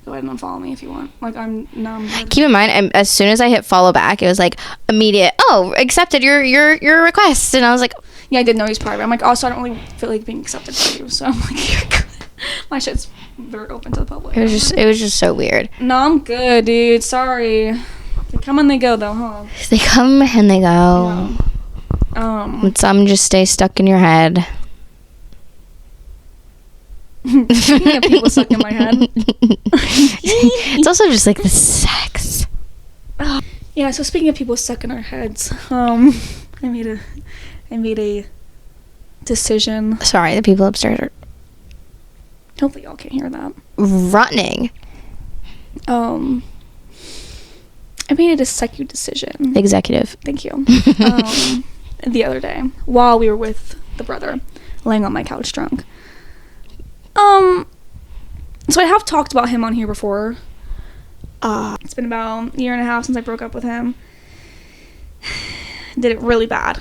Go ahead and unfollow me if you want. Like, I'm good. Keep in mind, as soon as I hit follow back, it was like immediate. Oh, accepted your request, and I was like, yeah, I did know he's private. I'm like, also, I don't really feel like being accepted by you, so I'm like, you're good. My shit's very open to the public. it was just so weird. No, I'm good, dude. Sorry. They come and they go, though, huh? They come and they go. Yeah. And some just stay stuck in your head. Speaking of people stuck in my head. It's also just like the sex. Yeah, so speaking of people stuck in our heads, I made a decision. Sorry, the people upstairs are Hopefully y'all can't hear that. running. I made a executive decision. Executive. Thank you. The other day, while we were with the brother, laying on my couch drunk. So I have talked about him on here before. It's been about a year and a half since I broke up with him. Did it really bad.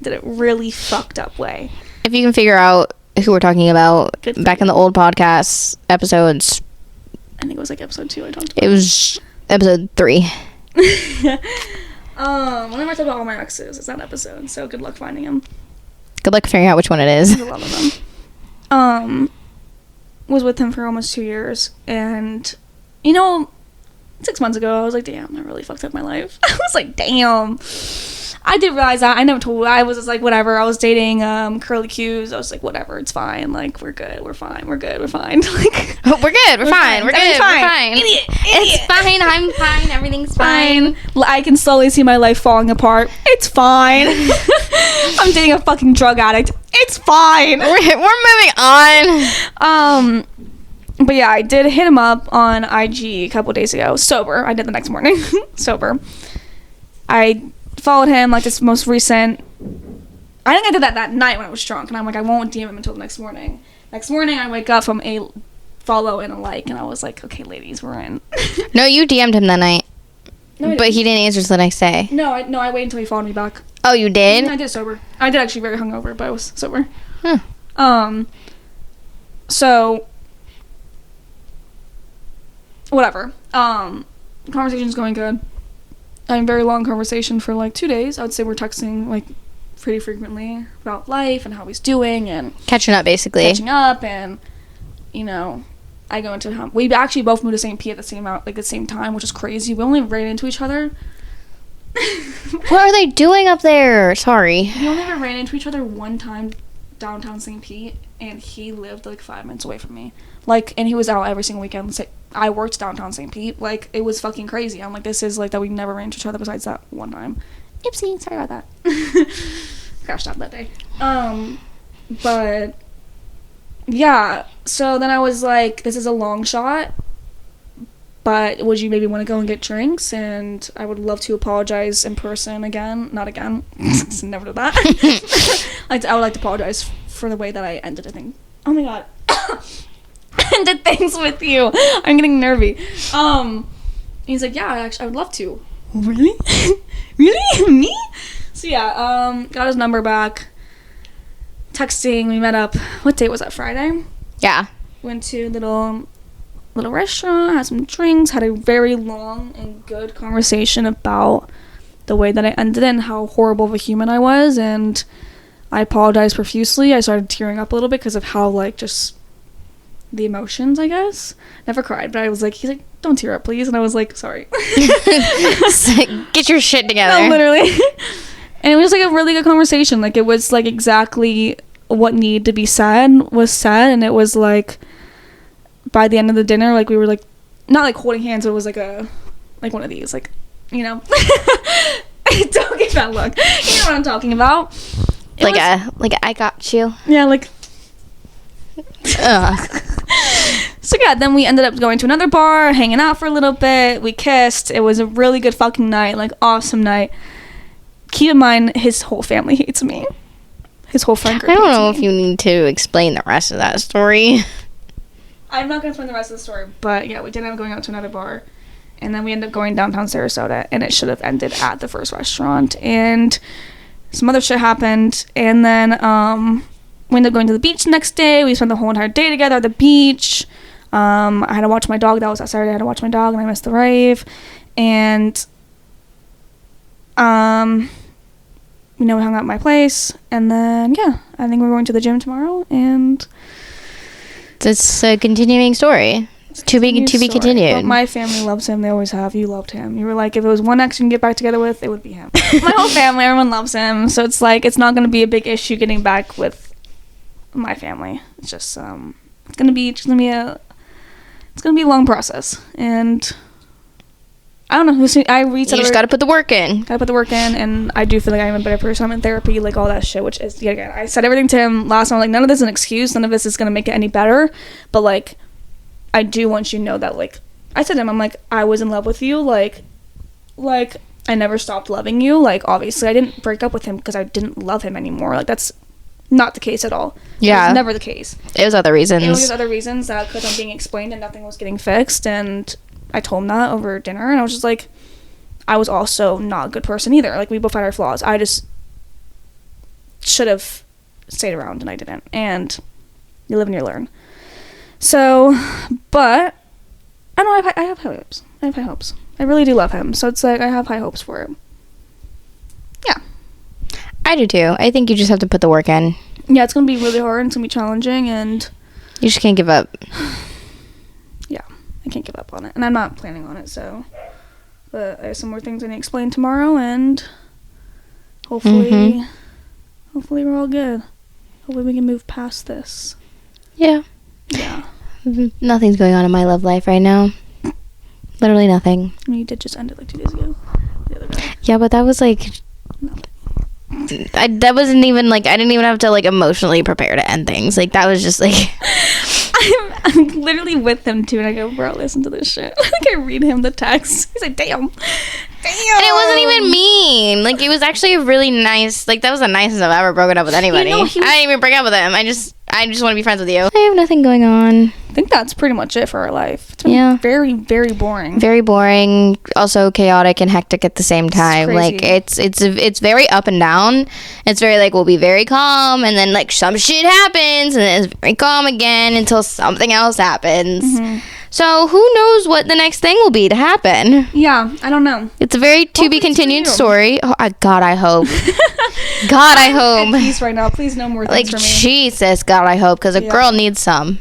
Did it really fucked up way. If you can figure out who we're talking about back in the old podcast episodes, I think it was like episode 2 I talked about. it was episode 3. Whenever I talk about all my exes, it's that episode, so good luck finding them. Good luck figuring out which one it is. There's a lot of them. Was with him for almost 2 years, and 6 months ago I was like, damn, I really fucked up my life. I was like, damn. I did realize that. I never told. I was just like, whatever. I was dating Curly Q's. I was like, whatever, it's fine. Like, we're good. We're fine. We're good. We're fine. Like, we're good. We're fine. We're good. Everything's We're fine. Idiot. It's fine. I'm fine. Everything's fine. I can slowly see my life falling apart. It's fine. I'm dating a fucking drug addict. It's fine. We're moving on. But yeah, I did hit him up on IG a couple days ago. Sober. I did the next morning. Sober. I followed him like this most recent. I think I did that night when I was drunk, and I'm like, I won't DM him until the next morning. Next morning, I wake up from a follow and a like, and I was like, okay, ladies, we're in. No, you DM'd him that night. No, But he didn't answer until the next day. No, I waited until he followed me back. Oh, you did? I did sober. I did actually very hungover, but I was sober. Huh. So whatever. Conversation's going good. A very long conversation for like 2 days. I would say we're texting like pretty frequently about life and how he's doing and Catching up, basically. and I go into him. We actually both moved to St. Pete at the same time, which is crazy. We only ran into each other. What are they doing up there? Sorry. We only ever ran into each other one time downtown St. Pete, and he lived like 5 minutes away from me. Like, and he was out every single weekend. So I worked downtown St. Pete. Like, it was fucking crazy. I'm like, this is like that we never ran into each other besides that one time. Oopsie, sorry about that. Crashed out that day. But yeah, so then I was like, this is a long shot, but would you maybe want to go and get drinks? And I would love to apologize in person again. Not again. Never do that. I would like to apologize for the way that I ended a thing. Oh my god. Ended things with you. I'm getting nervy. He's like, yeah, actually, I would love to. Really? Really? Me? So yeah, got his number back. Texting, we met up. What day was that? Friday? Yeah. Went to a little restaurant, had some drinks, had a very long and good conversation about the way that I ended it and how horrible of a human I was, and I apologized profusely. I started tearing up a little bit because of how, like, just the emotions, I guess. Never cried, but I was like, he's like, don't tear up, please. And I was like, sorry. Get your shit together. No, literally. And it was like a really good conversation. Like, it was like exactly what needed to be said was said. And it was like, by the end of the dinner, like, we were like, not like holding hands, but it was like one of these, like, you know. Don't get that look. You know what I'm talking about. Like I got you. Yeah, like. So yeah, then we ended up going to another bar, hanging out for a little bit. We kissed. It was a really good fucking night, like, awesome night. Keep in mind, his whole family hates me. His whole friend group. I don't know if you need to explain the rest of that story. I'm not going to explain the rest of the story, but yeah, we did end up going out to another bar, and then we ended up going downtown Sarasota, and it should have ended at the first restaurant, and some other shit happened, and then we ended up going to the beach the next day. We spent the whole entire day together at the beach. I had to watch my dog. That was that Saturday. I had to watch my dog, and I missed the rave, and we hung out at my place, and then yeah, I think we're going to the gym tomorrow, and it's a continuing story. It's to be continued. But my family loves him. They always have. You loved him. You were like, if it was one ex you can get back together with, it would be him. My whole family, everyone loves him, so it's like, it's not going to be a big issue getting back with my family. It's just it's gonna be a long process, and I don't know. You just gotta put the work in. And I do feel like I'm a better person. I'm in therapy, like all that shit, which is, yeah, again, I said everything to him last time. Like, none of this is an excuse. None of this is gonna make it any better. But, like, I do want you to know that, like, I said to him, I'm like, I was in love with you. Like, I never stopped loving you. Like, obviously, I didn't break up with him because I didn't love him anymore. Like, that's not the case at all. Yeah. It was never the case. It was other reasons. It was just other reasons that could have been being explained and nothing was getting fixed, and I told him that over dinner, and I was just like, I was also not a good person either. Like, we both had our flaws. I just should have stayed around, and I didn't. And you live and you learn. So, but I don't know, I have high hopes. I have high hopes. I really do love him. So it's like, I have high hopes for it. Yeah. I do too. I think you just have to put the work in. Yeah, it's going to be really hard, and it's going to be challenging, and you just can't give up. Yeah, I can't give up on it. And I'm not planning on it, so. But I have some more things I need to explain tomorrow, and hopefully we're all good. Hopefully we can move past this. Yeah. Yeah. Nothing's going on in my love life right now. Literally nothing. I mean, you did just end it like 2 days ago. The other day. Yeah, but that was like... that wasn't even like... I didn't even have to like emotionally prepare to end things. Like, that was just like... I'm literally with him too, and I go, bro, listen to this shit. Like, I read him the text. He's like, damn. And it wasn't even mean. Like, it was actually a really nice... Like, that was the nicest I've ever broken up with anybody. I didn't even break up with him. I just want to be friends with you. I have nothing going on. I think that's pretty much it for our life. It's been very, very boring. Very boring. Also chaotic and hectic at the same time. Like, it's very up and down. It's very like, we'll be very calm, and then like some shit happens, and then it's very calm again until something else happens. Mm-hmm. So who knows what the next thing will be to happen? Yeah, I don't know. It's a very to be continued story. Oh, God, I hope. God, I hope. I'm at peace right now. Please, no more things for me. Jesus, God, I hope, because a girl needs some.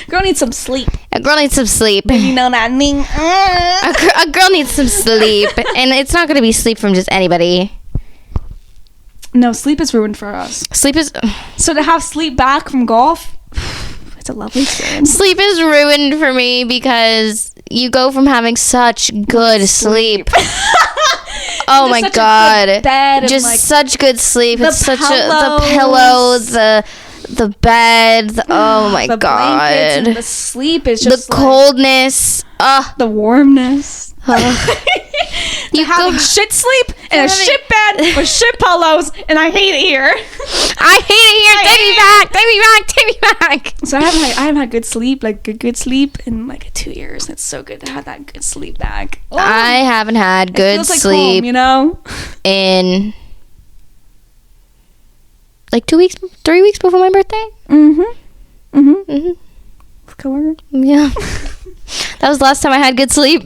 Girl needs some sleep. A girl needs some sleep. You know what I mean? A girl needs some sleep, and it's not going to be sleep from just anybody. No, sleep is ruined for us. Sleep is... So to have sleep back from golf, it's a lovely experience. Sleep is ruined for me because you go from having such good sleep Oh my such a god. good bed and, just like, such good sleep. the It's such pillows. the pillows, the bed. Oh my the blankets and god. the sleep is The just like, coldness. the warmness. You Having go, shit sleep and a shit bed with shit pillows, and I hate it here. I hate it here. Take me back. Take me back. Take me back. So I haven't had good sleep, like good sleep in like 2 years. It's so good to have that good sleep back. Oh, I haven't had it good feels like sleep home, you know? in like 2 weeks, 3 weeks before my birthday. With coworker. Yeah. That was the last time I had good sleep.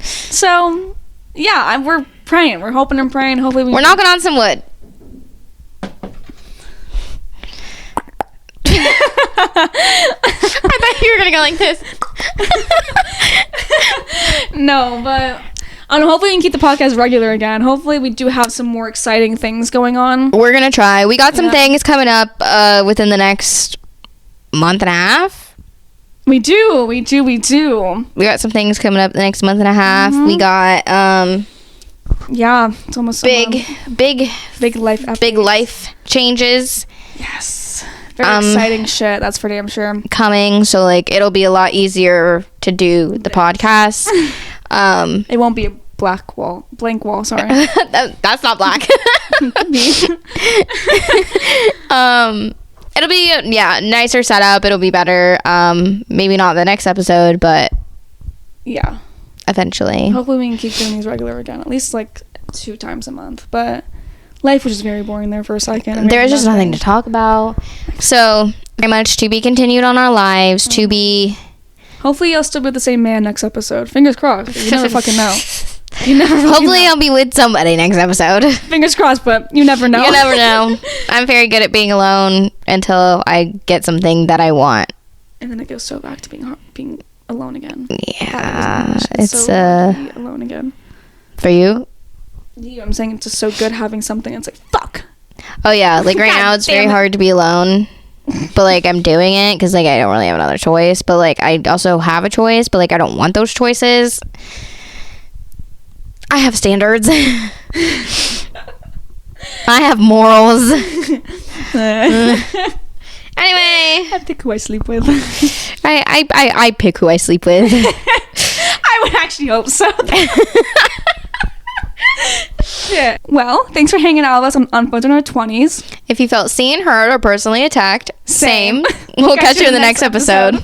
So, yeah, we're praying. We're hoping and praying. Hopefully We're knocking on some wood. I thought you were gonna go like this. No, but hopefully we can keep the podcast regular again. Hopefully we do have some more exciting things going on. We're gonna try. We got some things coming up within the next month and a half. We do. We got some things coming up the next month and a half. We got Yeah, it's almost big life updates. big life changes Yes. Very exciting shit, that's for damn sure. coming, so like it'll be a lot easier to do the podcast. It won't be a blank wall, sorry. That's not black. It'll be nicer setup. It'll be better. Maybe not the next episode, but Yeah. eventually. Hopefully we can keep doing these regular again, at least like 2 times a month. But life was just very boring there for a second. There was just nothing to talk about. So very much to be continued on our lives. To be. Hopefully I'll still be with the same man next episode. Fingers crossed. You never fucking know. You never fucking Hopefully know. I'll be with somebody next episode. Fingers crossed, but you never know. You never know. I'm very good at being alone until I get something that I want. And then it goes so back to being alone again. Yeah, It's it's so hard to be alone again. for you. You, I'm saying it's just so good having something. It's like fuck. Oh yeah, like right God now it's damn very it. hard to be alone, but like I'm doing it because like I don't really have another choice. But like I also have a choice, but like I don't want those choices. I have standards. I have morals. Anyway, I pick who I sleep with. I pick who I sleep with. I would actually hope so. Yeah. Well, thanks for hanging out with us on Unfiltered in Our 20s. If you felt seen, heard, or personally attacked, Same. same. We'll catch you in the next episode.